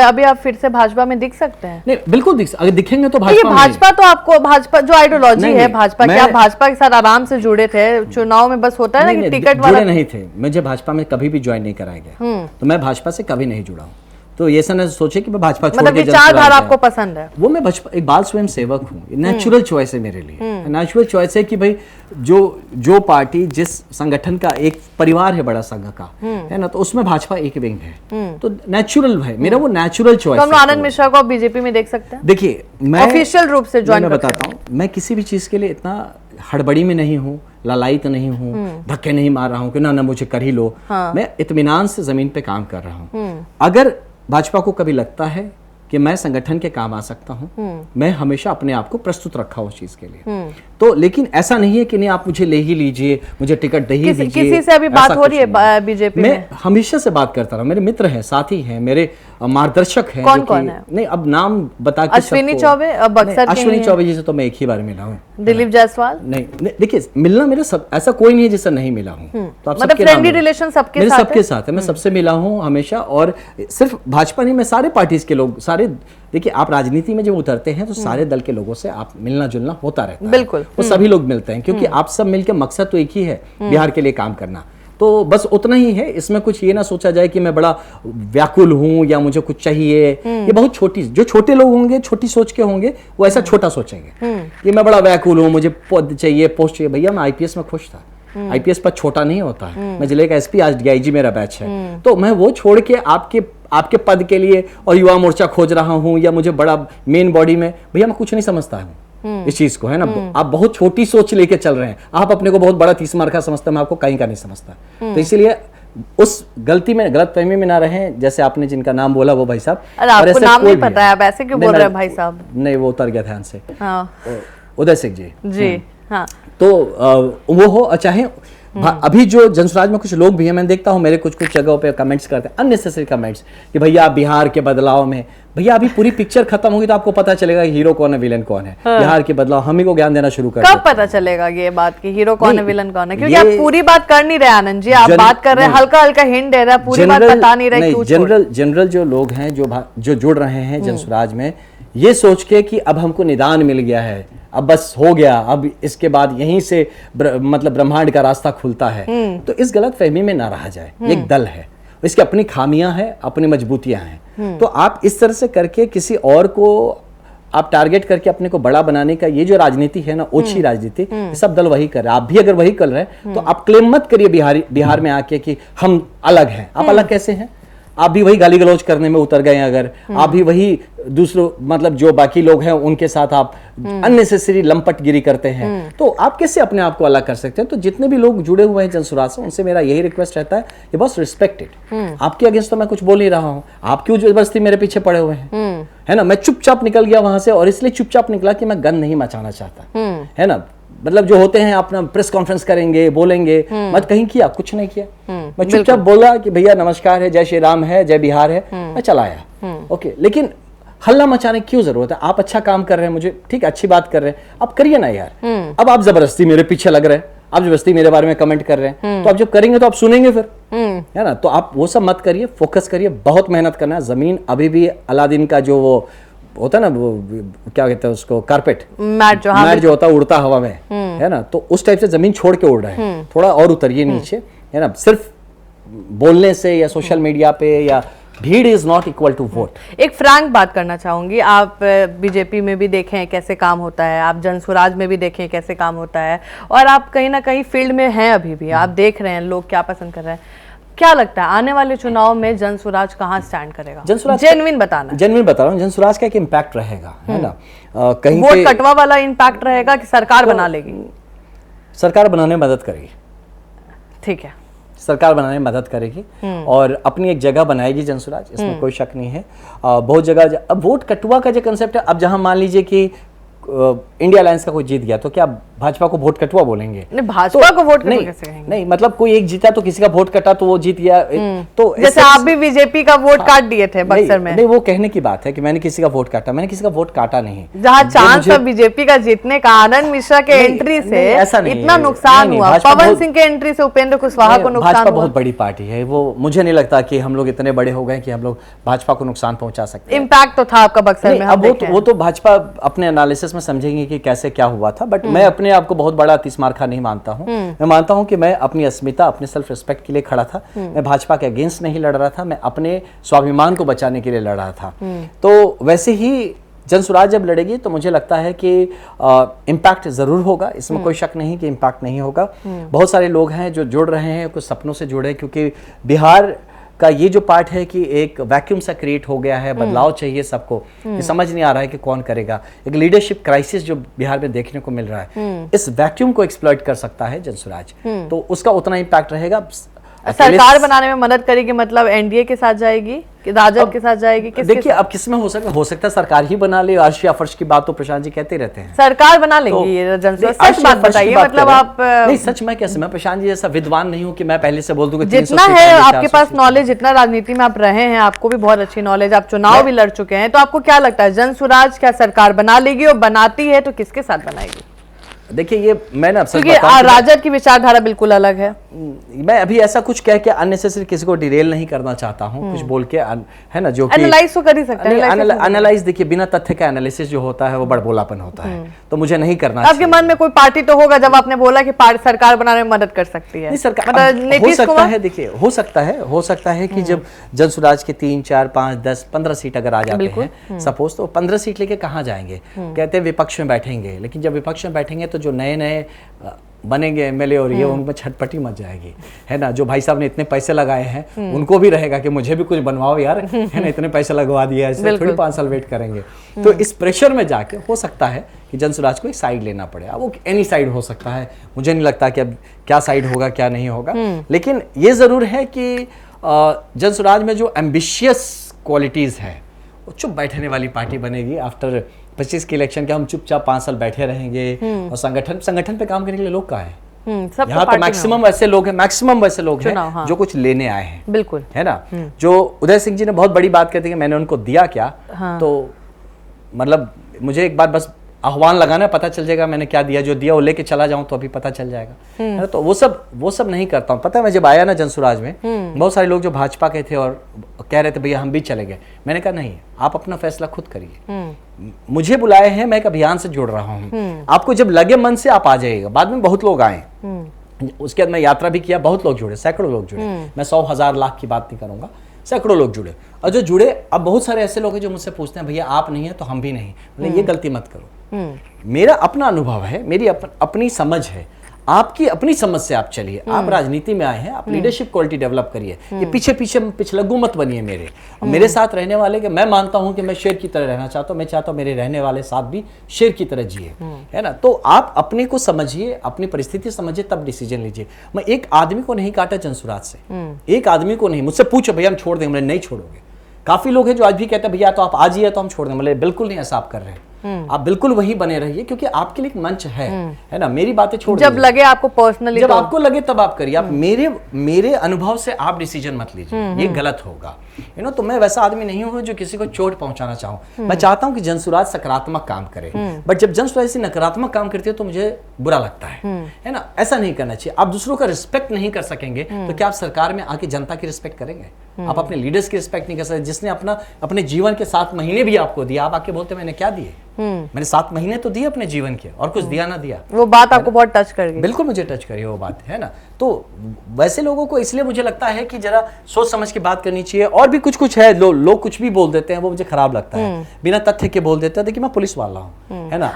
अभी आप फिर से भाजपा में दिख सकते हैं? नहीं, बिल्कुल अगर दिखेंगे तो भाजपा तो आपको, भाजपा जो आइडियोलॉजी है भाजपा की, आप भाजपा के साथ आराम से जुड़े थे। चुनाव में बस होता है ना कि टिकट वाला। जुड़े नहीं थे, मुझे भाजपा में कभी भी ज्वाइन नहीं कराया गया, तो मैं भाजपा से कभी नहीं जुड़ा हूँ। तो ये ऐसा न सोचे कि मैं भाजपा छोड़ के विचारधारा आपको पसंद है? वो मैं एक बाल स्वयं सेवक हूँ, नेचुरल चॉइस है मेरे लिए। नेचुरल चॉइस है कि भाई जो पार्टी, जिस संगठन का एक परिवार है बड़ा संघ का, है ना, तो उसमें भाजपा एक विंग है, तो नेचुरल है मेरा, वो नेचुरल चॉइस है। तो हम आनंद मिश्रा को बीजेपी में देख सकते हैं? देखिए, मैं ऑफिशियल रूप से ज्वाइन बताता हूँ, मैं किसी भी चीज के लिए इतना हड़बड़ी में नहीं हूँ, ललायत नहीं हूँ, धक्के नहीं मार रहा हूँ कि ना मुझे कर ही लो। मैं इत्मीनान से जमीन पे काम कर रहा हूँ। अगर भाजपा को कभी लगता है कि मैं संगठन के काम आ सकता हूं, मैं हमेशा अपने आप को प्रस्तुत रखा उस चीज के लिए। तो लेकिन ऐसा नहीं है कि नहीं आप मुझे ले ही लीजिए, मुझे टिकट दे ही दीजिए। किसी से अभी बात हो रही है बीजेपी में? मैं हमेशा से बात करता रहा, मेरे मित्र हैं, साथी हैं, मेरे मार्गदर्शक हैं। कौन है? नहीं, अब नाम बता के अश्विनी चौबे, अश्विनी चौबे जी से तो मैं एक ही बार मिला हूँ। दिलीप जायसवाल? नहीं, देखिए मिलना मेरा सब, ऐसा कोई नहीं है जिससे नहीं मिला हूँ। तो मतलब फ्रेंडली रिलेशन सबके साथ है, मैं सबसे मिला हूँ हमेशा। और सिर्फ भाजपा नहीं, मैं सारे पार्टीज के लोग, सारे, देखिए आप राजनीति में जब उतरते हैं तो सारे दल के लोगों से आप मिलना जुलना होता रहता है। बिल्कुल, वो सभी लोग मिलते हैं, क्योंकि आप सब मिलकर मकसद तो एक ही है, बिहार के लिए काम करना। तो बस उतना ही है, इसमें कुछ ये ना सोचा जाए कि मैं बड़ा व्याकुल हूं या मुझे कुछ चाहिए। ये बहुत छोटी, जो छोटे लोग होंगे, छोटी सोच के होंगे, वो ऐसा छोटा सोचेंगे कि मैं बड़ा व्याकुल हूं, मुझे पद चाहिए, पोस्ट चाहिए। भैया मैं आईपीएस में खुश था, आईपीएस पद छोटा नहीं होता है। मैं जिले का एसपी, आज डीआईजी मेरा बैच है, तो मैं वो छोड़ के आपके पद के लिए और युवा मोर्चा खोज रहा हूं या मुझे बड़ा मेन बॉडी में, भैया मैं कुछ नहीं समझता हूं इस चीज को, है ना। आप बहुत छोटी सोच लेके चल रहे हैं, आप अपने को बहुत बड़ा तीस मार का समझते हैं, मैं आपको कहीं का नहीं समझता। तो इसीलिए उस गलती में, गलतफहमी में ना रहें। जैसे आपने जिनका नाम बोला वो भाई साहब, अरे आपको नाम नहीं पता है, आप ऐसे क्यों बोल रहे हैं भाई साहब? नहीं, वो उतर गया ध्यान से। हाँ। उदय सिंह जी जी। हाँ। तो वो हो, चाहे अभी जो जनसुराज में कुछ लोग भी हैं, मैं देखता हूं मेरे कुछ जगहों पे कमेंट्स करते हैं, अननेसेसरी कमेंट्स, कि भैया बिहार के बदलाव में, भैया अभी पूरी पिक्चर खत्म होगी तो आपको पता चलेगा हीरो कौन है, विलन कौन है। हाँ। बिहार के बदलाव हम ही को ज्ञान देना शुरू कर कब पता चलेगा ये बात कि हीरो कौन है, विलन कौन है? क्योंकि आप पूरी बात कर नहीं रहे आनंद जी, आप बात कर रहे हैं, हल्का हल्का हिंट दे रहे हैं, पूरी बात बता नहीं रहे। जनरल जो लोग हैं जो जुड़ रहे हैं जनसुराज में, ये सोच के कि अब हमको निदान मिल गया है, अब बस हो गया, अब इसके बाद यहीं से मतलब ब्रह्मांड का रास्ता खुलता है, तो इस गलत फहमी में ना रहा जाए। एक दल है, इसकी अपनी खामियां हैं, अपनी मजबूतियां हैं, तो आप इस तरह से करके किसी और को आप टारगेट करके अपने को बड़ा बनाने का ये जो राजनीति है ना, ओछी राजनीति, सब दल वही कर रहे हैं। आप भी अगर वही कर रहे हैं तो आप क्लेम मत करिए बिहार में आके कि हम अलग हैं। आप अलग कैसे हैं? आप भी वही गाली गलौज करने में उतर गए हैं, अगर आप भी वही दूसरों मतलब जो बाकी लोग हैं उनके साथ आप अननेसेसरी लंपटगिरी करते हैं, तो आप कैसे अपने आप को अलग कर सकते हैं? तो जितने भी लोग जुड़े हुए हैं जनसुराज से, उनसे मेरा यही रिक्वेस्ट रहता है कि बस रिस्पेक्टेड। आपके अगेंस्ट तो मैं कुछ बोल नहीं रहा हूं, आप क्यों जबरदस्ती मेरे पीछे पड़े हुए हैं, है ना। मैं चुपचाप निकल गया वहां से, और इसलिए चुपचाप निकला कि मैं गन नहीं मचाना चाहता, है ना। मतलब जो होते हैं अपना प्रेस कॉन्फ्रेंस करेंगे, बोलेंगे, मत कहीं किया, कुछ नहीं किया। मैं चुपचाप बोला कि भैया नमस्कार है, जय श्री राम है, जय बिहार है, मैं चला आया। ओके, लेकिन हल्ला मचाने की क्यों जरूरत है? आप अच्छा काम कर रहे हैं, मुझे ठीक अच्छी बात कर रहे हैं, आप करिए ना यार। अब आप जबरदस्ती मेरे पीछे लग रहे हैं, आप जबरदस्ती मेरे बारे में कमेंट कर रहे हैं, तो आप जब करेंगे तो आप सुनेंगे फिर, है ना। तो आप वो सब मत करिए, फोकस करिए, बहुत मेहनत करना है। जमीन अभी भी अलादीन का जो वो होता है ना, वो क्या कहते हैं उसको, कारपेट, मैट जो होता है उड़ता हवा में, है ना, तो उस टाइप से जमीन छोड़ के उड़ रहे हैं। थोड़ा और उतरिए नीचे, है ना। सिर्फ बोलने से या सोशल मीडिया पे या भीड़ is not equal to vote. एक फ्रैंक बात करना चाहूंगी, आप बीजेपी में भी देखें कैसे काम होता है, आप जनसुराज में भी देखें कैसे काम होता है, और आप कहीं ना कहीं फील्ड में हैं अभी भी, आप देख रहे हैं लोग क्या पसंद कर रहे हैं। क्या लगता है आने वाले चुनाव में जनसुराज कहाँ स्टैंड करेगा? जेन्युइन बताना। जेन्युइन बता रहा हूँ, जनसुराज का एक इम्पैक्ट रहेगा, है ना। कहीं वोट कटवा वाला इम्पैक्ट रहेगा कि सरकार बना लेगी? सरकार बनाने में मदद करेगी, ठीक है, सरकार बनाने में मदद करेगी और अपनी एक जगह बनाएगी जनसुराज, इसमें कोई शक नहीं है। बहुत जगह अब वोट कटुआ का जो कंसेप्ट है, अब जहां मान लीजिए कि इंडिया अलायंस का कोई जीत गया तो क्या भाजपा को वोट कटुआ बोलेंगे? नहीं, भाजपा को वोट कटुआ कैसे कहेंगे? नहीं, मतलब कोई एक जीता तो किसी का वोट कटा तो वो जीत गया, तो जैसे आप भी बीजेपी का वोट काट दिए थे बक्सर में। नहीं, वो कहने की बात है कि मैंने किसी का वोट काटा, मैंने किसी का वोट काटा नहीं। जहाँ चांस था बीजेपी का जीतने का, आनंद मिश्रा के एंट्री से इतना नुकसान हुआ, पवन सिंह के एंट्री से उपेंद्र कुशवाहा को नुकसान हुआ। भाजपा बहुत बड़ी पार्टी है, वो मुझे नहीं लगता कि हम लोग इतने बड़े हो गए कि हम लोग भाजपा को नुकसान पहुंचा सकते हैं। इम्पैक्ट तो था आपका बक्सर में, अब वो तो भाजपा अपने एनालिसिस में समझेंगे कि कैसे क्या हुआ था, बट मैं अपने आप को बहुत बड़ा तीसमारखा नहीं मानता हूं। मैं मानता हूं कि मैं अपनी अस्मिता, अपने सेल्फ रिस्पेक्ट के लिए खड़ा था। मैं भाजपा के अगेंस्ट नहीं लड़ रहा था, मैं अपने स्वाभिमान को बचाने के लिए लड़ रहा था। तो वैसे ही जनसुराज जब लड़ेगी तो मुझे लगता है कि इम्पैक्ट जरूर होगा, इसमें कोई शक नहीं कि इम्पैक्ट नहीं होगा। बहुत सारे लोग हैं जो जुड़ रहे हैं, कुछ सपनों से जुड़े, क्योंकि बिहार का ये जो पार्ट है कि एक वैक्यूम सा क्रिएट हो गया है, बदलाव चाहिए सबको, कि समझ नहीं आ रहा है कि कौन करेगा। एक लीडरशिप क्राइसिस जो बिहार में देखने को मिल रहा है, इस वैक्यूम को एक्सप्लॉइट कर सकता है जनसुराज, तो उसका उतना इम्पैक्ट रहेगा। सरकार बनाने में मदद करेगी, मतलब एनडीए के साथ जाएगी कि राजद के साथ जाएगी? देखिए अब किसमें हो सकता है सरकार ही बना ले। अर्श या फर्श की बात तो प्रशांत जी कहते रहते हैं, सरकार बना लेंगी ये जनसुराज। सच बात बताइए, मतलब आप नहीं, सच मैं कैसे, मैं प्रशांत जी जैसा विद्वान नहीं हूँ कि मैं पहले से बोल दूं कि जितना है आपके पास नॉलेज, जितना राजनीति में आप रहे हैं, आपको भी बहुत अच्छी नॉलेज, आप चुनाव भी लड़ चुके हैं, तो आपको क्या लगता है जनसुराज क्या सरकार बना लेगी, और बनाती है तो किसके साथ बनाएगी? देखिए ये मैं ना, क्योंकि राजद की विचारधारा बिल्कुल अलग है। मैं अभी ऐसा कुछ कह के अननेसेसरी किसी को डिरेल नहीं करना चाहता हूँ, कुछ बोल के है ना, जो कि एनालाइज तो कर ही सकते हैं। एनालाइज देखिए, बिना तथ्य का एनालिसिस जो होता है वो बड़बोलापन होता है, तो मुझे नहीं करना आपके मन में कोई पार्टी तो होगा, जब आपने बोला कि सरकार बनाने में मदद कर सकती है। नहीं, सरकार हो सकता है, देखिए हो सकता है कि जब जनसुराज के 3, 4, 5, 10, 15 सीट अगर आ जाते हैं सपोज, तो 15 सीट लेके कहाँ जाएंगे? कहते हैं विपक्ष में बैठेंगे, लेकिन जब विपक्ष में बैठेंगे तो जो नए नए बनेंगे एमएलए और ये, उनमें छटपटी मच जाएगी, है ना। जो भाई साहब ने इतने पैसे लगाए हैं उनको भी रहेगा कि मुझे भी कुछ बनवाओ यार, है ना, इतने पैसे लगवा दिया, इससे थोड़ी 5 साल वेट करेंगे। तो इस प्रेशर में जाके हो सकता है कि जनसुराज को एक साइड लेना पड़े। अब वो एनी साइड हो सकता है, मुझे नहीं लगता कि अब क्या साइड होगा क्या नहीं होगा, लेकिन ये जरूर है कि जनसुराज में जो एम्बिशियस क्वालिटीज है वो चुप बैठने वाली पार्टी बनेगी। आफ्टर 25 के इलेक्शन के हम चुपचाप 5 साल बैठे रहेंगे, और संगठन पे काम करने के लिए लोग कहाँ हैं? यहाँ तो मैक्सिमम वैसे लोग हैं हाँ। जो कुछ लेने आए हैं, बिल्कुल, है ना। जो उदय सिंह जी ने बहुत बड़ी बात कहते हैं कि मैंने उनको दिया क्या, हाँ। तो मतलब मुझे एक बार बस आह्वान लगाना, पता चल जाएगा मैंने क्या दिया, जो दिया वो लेके चला जाऊं तो अभी पता चल जाएगा, है ना। तो वो सब नहीं करता हूँ। पता है मैं जब आया ना जनसुराज में, बहुत सारे लोग जो भाजपा के थे और कह रहे थे भैया हम भी चले गए, मैंने कहा नहीं, आप अपना फैसला खुद करिए, मुझे बुलाए हैं, मैं एक अभियान से जुड़ रहा हूँ, आपको जब लगे मन से आप आ जाइएगा। बाद में बहुत लोग आए, उसके बाद मैं यात्रा भी किया, बहुत लोग जुड़े, सैकड़ों लोग जुड़े, मैं 100, 1000, लाख की बात नहीं करूंगा, सैकड़ों लोग जुड़े। और जो जुड़े, अब बहुत सारे ऐसे लोग हैं जो मुझसे पूछते हैं भैया आप नहीं है तो हम भी नहीं, मतलब ये गलती मत करो। मेरा अपना अनुभव है, मेरी अपनी समझ है, आपकी अपनी समझ से आप चलिए। आप राजनीति में आए हैं, आप लीडरशिप क्वालिटी डेवलप करिए, ये पीछे पिछलग्गू मत बनिए मेरे साथ रहने वाले के। मैं मानता हूं कि मैं शेर की तरह रहना चाहता हूं, मैं चाहता हूं मेरे रहने वाले साथ भी शेर की तरह जिए, है ना। तो आप अपने को समझिए, अपनी परिस्थिति समझिए, तब डिसीजन लीजिए। मैं एक आदमी को नहीं काटा जनसुराज से, एक आदमी को नहीं। मुझसे पूछो भैया हम छोड़ देंगे, मैं नहीं छोड़ोगे। काफी लोग हैं जो आज भी कहते हैं भैया तो आप आज ही है तो हम छोड़ देंगे, मतलब बिल्कुल नहीं ऐसा आप कर रहे हैं, आप बिल्कुल वही बने रहिए, क्योंकि आपके लिए एक मंच है ना। मेरी बातें छोड़ जब लगे आपको पर्सनली, जब आपको लगे तब आप करिए। आप मेरे अनुभव से आप डिसीजन मत लीजिए, ये गलत होगा, यू नो। तो मैं वैसा आदमी नहीं हूं जो किसी को चोट पहुंचाना चाहूं। मैं चाहता हूं कि जनसुराज सकारात्मक काम करे, बट जब जनसुराज ऐसी नकारात्मक काम करती है तो मुझे बुरा लगता है ना। ऐसा नहीं करना चाहिए। आप दूसरों का रिस्पेक्ट नहीं कर सकेंगे तो क्या आप सरकार में आके जनता की रिस्पेक्ट करेंगे? आप अपने लीडर्स की रिस्पेक्ट नहीं कर सकते, जिसने अपने जीवन के 7 महीने भी आपको दिया। आप आके बोलते मैंने क्या दिए? मैंने 7 महीने तो दिए अपने जीवन के, और कुछ दिया ना दिया। वो बात आपको बहुत टच कर गई। बिल्कुल मुझे टच करी वो बात, है ना। तो वैसे लोगों को इसलिए मुझे लगता है कि जरा सोच समझ के बात करनी चाहिए। और भी कुछ है, लोग कुछ भी बोल देते हैं, वो मुझे खराब लगता है, बिना तथ्य के बोल देते हैं। देखिए मैं पुलिस वाला हूँ, है ना,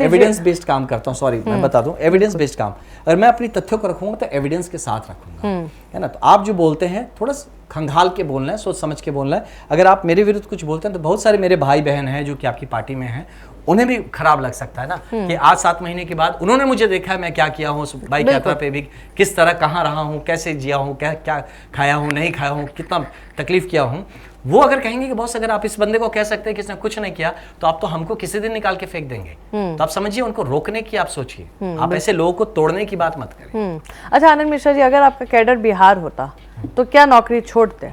एविडेंस बेस्ड काम करता हूँ। सॉरी मैं बता दूं, एविडेंस बेस्ड काम। अगर मैं अपनी तथ्यों को रखूंगा तो एविडेंस के साथ रखूंगा, है ना। तो आप जो बोलते हैं थोड़ा खंगाल के बोलना है, सोच समझ के बोलना है। अगर आप मेरे विरुद्ध कुछ बोलते हैं तो बहुत सारे मेरे भाई बहन हैं जो कि आपकी पार्टी में हैं, उन्हें भी खराब लग सकता है ना कि आज 7 महीने के बाद उन्होंने मुझे देखा है मैं क्या किया हूँ, बाइक यात्रा पे भी किस तरह कहाँ रहा हूँ, कैसे जिया हूँ, क्या खाया हूँ, नहीं खाया हूँ, कितना तकलीफ किया हूँ। वो अगर कहेंगे कि बॉस अगर आप इस बंदे को कह सकते हैं कि इसने कुछ नहीं किया तो आप तो हमको किसी दिन निकाल के फेंक देंगे। तो आप समझिए उनको रोकने की आप सोचिए, आप ऐसे लोगों को तोड़ने की बात मत करें। अच्छा आनंद मिश्रा जी, अगर आपका कैडर बिहार होता तो क्या नौकरी छोड़ते?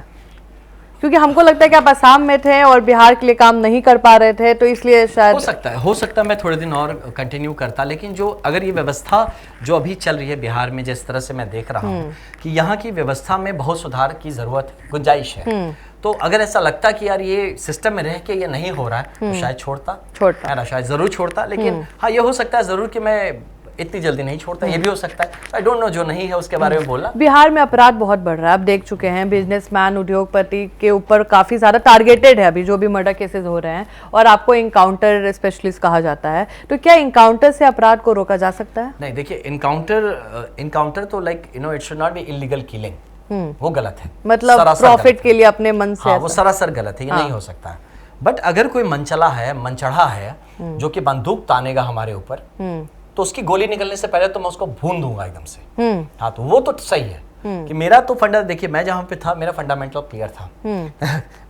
क्योंकि हमको लगता है कि आप असम में थे और बिहार के लिए काम नहीं कर पा रहे थे, तो इसलिए शायद हो सकता है मैं थोड़े दिन और कंटिन्यू करता। लेकिन जो अगर ये व्यवस्था जो अभी चल रही है बिहार में, जिस तरह से मैं देख रहा हूँ कि यहाँ की व्यवस्था में बहुत सुधार की जरूरत, गुंजाइश है, तो अगर ऐसा लगता कि यार ये सिस्टम में रह के ये नहीं हो रहा है तो शायद छोड़ता है ना, शायद जरूर छोड़ता। लेकिन हाँ ये हो सकता है जरूर कि मैं इतनी जल्दी नहीं छोड़ता, ये भी हो सकता है। आई डोंट नो, जो नहीं है उसके बारे में बोलना। बिहार में अपराध बहुत बढ़ रहा है, आप देख चुके हैं, बिजनेसमैन, उद्योगपति के ऊपर काफी ज्यादा टारगेटेड है अभी जो भी मर्डर केसेस हो रहे हैं, और आपको इनकाउंटर स्पेशलिस्ट कहा जाता है। तो क्या इनकाउंटर से अपराध को रोका जा सकता है? नहीं, देखिए इनकाउंटर तो like you know it should not be illegal killing, वो गलत है, मतलब प्रॉफिट के लिए अपने मन से। हाँ, वो सरासर गलत है, ये नहीं हो सकता है। बट अगर कोई मनचला है, मनचढ़ा है जो कि बंदूक तानेगा हमारे ऊपर, तो उसकी गोली निकलने से पहले तो मैं उसको भून दूंगा एकदम से। हाँ, तो वो तो सही है कि मेरा तो फंडा, देखिए मैं जहां पे था मेरा फंडामेंटल क्लियर था।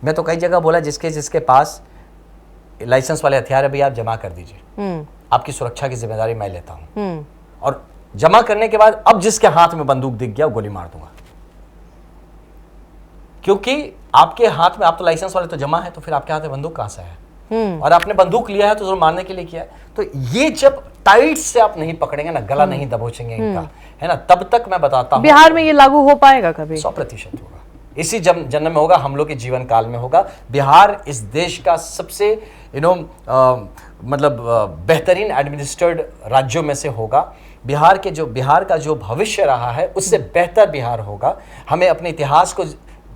मैं तो कई जगह बोला जिसके पास लाइसेंस वाले हथियार है भैया आप जमा कर दीजिए, आपकी सुरक्षा की जिम्मेदारी मैं लेता हूं, और जमा करने के बाद अब जिसके हाथ में बंदूक दिख गया गोली मार दूंगा, क्योंकि आपके हाथ में, आप तो लाइसेंस वाले तो जमा है, तो फिर आपके हाथ में बंदूक कहां से है? और आपने बंदूक लिया है तो जरूर मारने के लिए किया है। तो ये जब टाइट से आप नहीं पकड़ेंगे ना, गला नहीं दबोचेंगे इनका, है ना, तब तक मैं बताता हूँ बिहार में ये लागू हो पाएगा कभी? 100% होगा, इसी जन्म में होगा, हम लोग के जीवन काल में होगा। बिहार इस देश का सबसे मतलब बेहतरीन एडमिनिस्ट्रेटेड राज्यों में से होगा। बिहार का जो भविष्य रहा है उससे बेहतर बिहार होगा। हमें अपने इतिहास को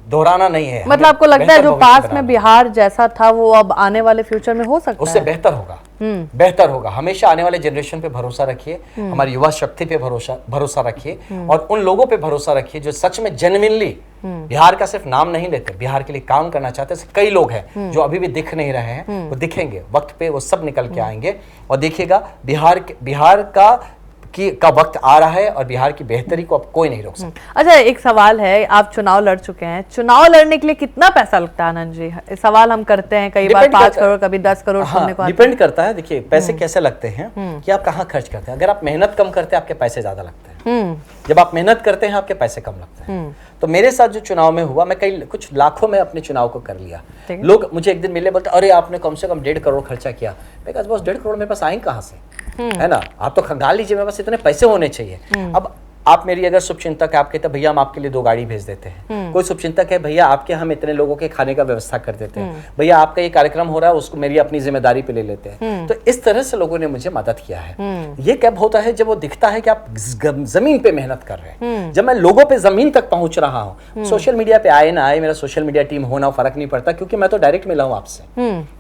दोहराना नहीं है। मतलब आपको लगता है जो पास में बिहार जैसा था वो अब आने वाले फ्यूचर में हो सकता है? उससे बेहतर होगा, बेहतर होगा। हमेशा आने वाले जनरेशन पे भरोसा रखिए, हमारी युवा शक्ति पे भरोसा रखिए और उन लोगों पे भरोसा रखिए जो सच में जेन्युइनली बिहार का सिर्फ नाम नहीं लेते, बिहार के लिए काम करना चाहते हैं। कई लोग हैं जो अभी भी दिख नहीं रहे हैं, वो दिखेंगे वक्त पे, वो सब निकल के आएंगे और देखिएगा बिहार का वक्त आ रहा है और बिहार की बेहतरी को अब कोई नहीं रोक सकता। अच्छा, एक सवाल है, आप चुनाव लड़ चुके हैं, चुनाव लड़ने के लिए कितना पैसा लगता है आनंद जी? सवाल हम करते हैं कई बार, 5 करोड़ कभी 10 करोड़ सुनने को आता है। डिपेंड करता है। देखिए पैसे कैसे लगते हैं कि आप कहाँ खर्च करते हैं। अगर आप मेहनत कम करते हैं आपके पैसे ज्यादा लगते हैं, जब आप मेहनत करते हैं आपके पैसे कम लगते हैं। तो मेरे साथ जो चुनाव में हुआ, मैं कुछ लाखों में अपने चुनाव को कर लिया। लोग मुझे एक दिन मिले, बोलते अरे आपने कम से कम 1.5 करोड़ खर्चा किया। मैं कहा बस 1.5 करोड़ मेरे पास आएंगे कहाँ से, है ना, आप तो खंगाल लीजिए, मेरे पास इतने पैसे होने चाहिए। अब आप मेरी अगर शुभचिंतक है, आप कहते हैं भैया हम आपके लिए 2 गाड़ी भेज देते हैं। कोई शुभचिंतक है, भैया आपके हम इतने लोगों के खाने का व्यवस्था कर देते हैं, भैया आपका ये कार्यक्रम हो रहा है उसको मेरी अपनी जिम्मेदारी पे ले लेते हैं। तो इस तरह से लोगों ने मुझे मदद किया है। ये कब होता है? जब वो दिखता है कि आप जमीन पे मेहनत कर रहे हैं, जब मैं लोगों पे जमीन तक पहुंच रहा हूँ। सोशल मीडिया पे आए ना आए, मेरा सोशल मीडिया टीम होना फर्क नहीं पड़ता, क्योंकि मैं तो डायरेक्ट मिला हूँ आपसे,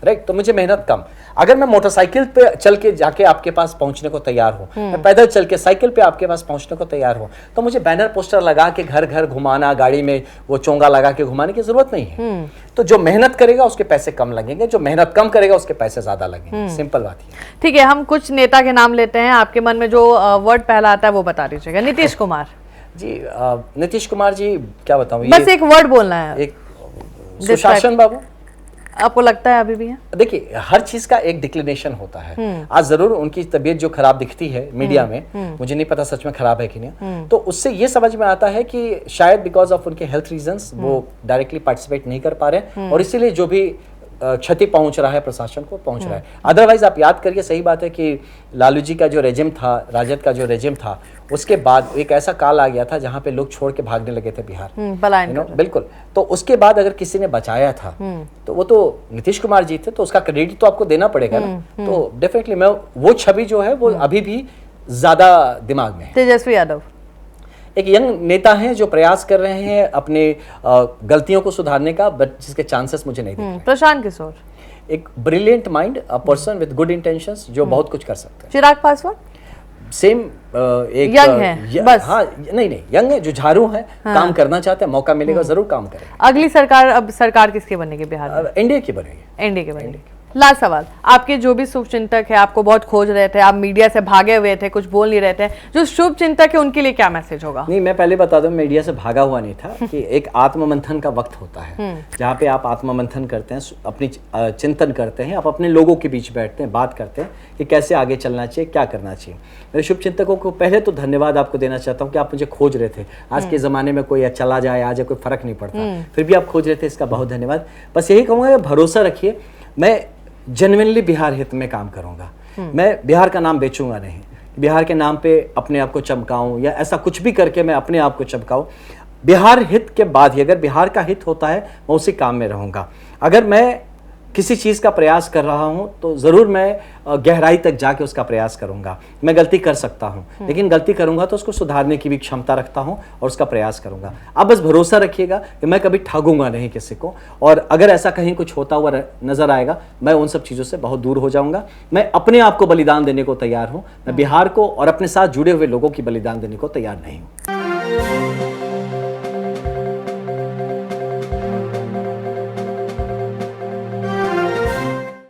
राइट। तो मुझे मेहनत कम। अगर मैं मोटरसाइकिल पे चल के जाके आपके पास पहुंचने को तैयार हूँ, मैं पैदल चल के साइकिल पे आपके पास पहुंचने को तैयार हूँ, तो मुझे बैनर पोस्टर लगा के घर घर घुमाना, गाड़ी में वो चोंगा लगा के घुमाने की जरूरत नहीं है। तो जो मेहनत करेगा उसके पैसे कम लगेंगे, जो मेहनत कम करेगा उसके पैसे ज्यादा लगेंगे। सिंपल बात है। ठीक है, हम कुछ नेता के नाम लेते हैं, आपके मन में जो वर्ड पहला आता है वो बता दीजिएगा। नीतीश कुमार जी, नीतीश कुमार जी, क्या बताऊं, बस एक वर्ड बोलना है। एक सुशासन बाबू, आपको लगता है अभी भी है? देखिए हर चीज का एक डिक्लिनेशन होता है। आज जरूर उनकी तबीयत जो खराब दिखती है मीडिया में, मुझे नहीं पता सच में खराब है कि नहीं, तो उससे ये समझ में आता है कि शायद बिकॉज ऑफ उनके हेल्थ रीजंस वो डायरेक्टली पार्टिसिपेट नहीं कर पा रहे और इसीलिए जो भी क्षति पहुंच रहा है प्रशासन को पहुंच रहा है। अदरवाइज आप याद करिए, सही बात है कि लालू जी का जो रेजिम था, राजद का जो रेजिम था, उसके बाद एक ऐसा काल आ गया था जहां पे लोग छोड़ के भागने लगे थे बिहार, बिल्कुल। तो उसके बाद अगर किसी ने बचाया था तो वो तो नीतीश कुमार जी थे, तो उसका क्रेडिट तो आपको देना पड़ेगा ना। तो डेफिनेटली मैं वो छवि जो है वो अभी भी ज्यादा दिमाग में है। तेजस्वी यादव एक यंग नेता हैं जो प्रयास कर रहे हैं अपने गलतियों को सुधारने का, बट जिसके चांसेस मुझे नहीं दिख रहे। प्रशांत किशोर एक brilliant mind, a person with good intentions जो बहुत कुछ कर सकते हैं। चिराग पासवान सेम एक यंग है बस। हाँ, नहीं यंग है, जुझारू है, काम करना चाहते हैं, मौका मिलेगा जरूर काम करेंगे। अगली सरकार, अब सरकार किसकी बनेगी बिहार में? एनडीए की बनेगी। एनडीए की बनेगी। लास्ट सवाल, आपके जो भी शुभ चिंतक है, आपको बहुत खोज रहे थे, आप मीडिया से भागे हुए थे, कुछ बोल नहीं रहे थे, जो शुभ चिंतक है उनके लिए क्या मैसेज होगा? नहीं, मैं पहले बता दूं, मीडिया से भागा हुआ नहीं था कि एक आत्ममंथन का वक्त होता है जहाँ पे आप आत्ममंथन करते हैं, अपनी चिंतन करते हैं, आप अपने लोगों के बीच बैठते हैं, बात करते हैं कि कैसे आगे चलना चाहिए, क्या करना चाहिए। मेरे शुभ चिंतकों को पहले तो धन्यवाद आपको देना चाहता हूँ कि आप मुझे खोज रहे थे। आज के ज़माने में कोई चला जाए आ जाए कोई फर्क नहीं पड़ता, फिर भी आप खोज रहे थे, इसका बहुत धन्यवाद। बस यही कहूँगा, भरोसा रखिए, मैं जेन्युइनली बिहार हित में काम करूंगा। मैं बिहार का नाम बेचूंगा नहीं, बिहार के नाम पे अपने आप को चमकाऊं या ऐसा कुछ भी करके मैं अपने आप को चमकाऊं। बिहार हित के बाद ही अगर बिहार का हित होता है मैं उसी काम में रहूंगा। अगर मैं किसी चीज़ का प्रयास कर रहा हूं तो ज़रूर मैं गहराई तक जाके उसका प्रयास करूंगा। मैं गलती कर सकता हूं, लेकिन गलती करूंगा तो उसको सुधारने की भी क्षमता रखता हूं और उसका प्रयास करूंगा। अब बस भरोसा रखिएगा कि मैं कभी ठगूंगा नहीं किसी को, और अगर ऐसा कहीं कुछ होता हुआ नजर आएगा मैं उन सब चीज़ों से बहुत दूर हो जाऊंगा। मैं अपने आप को बलिदान देने को तैयार हूँ, मैं बिहार को और अपने साथ जुड़े हुए लोगों की बलिदान देने को तैयार नहीं हूँ।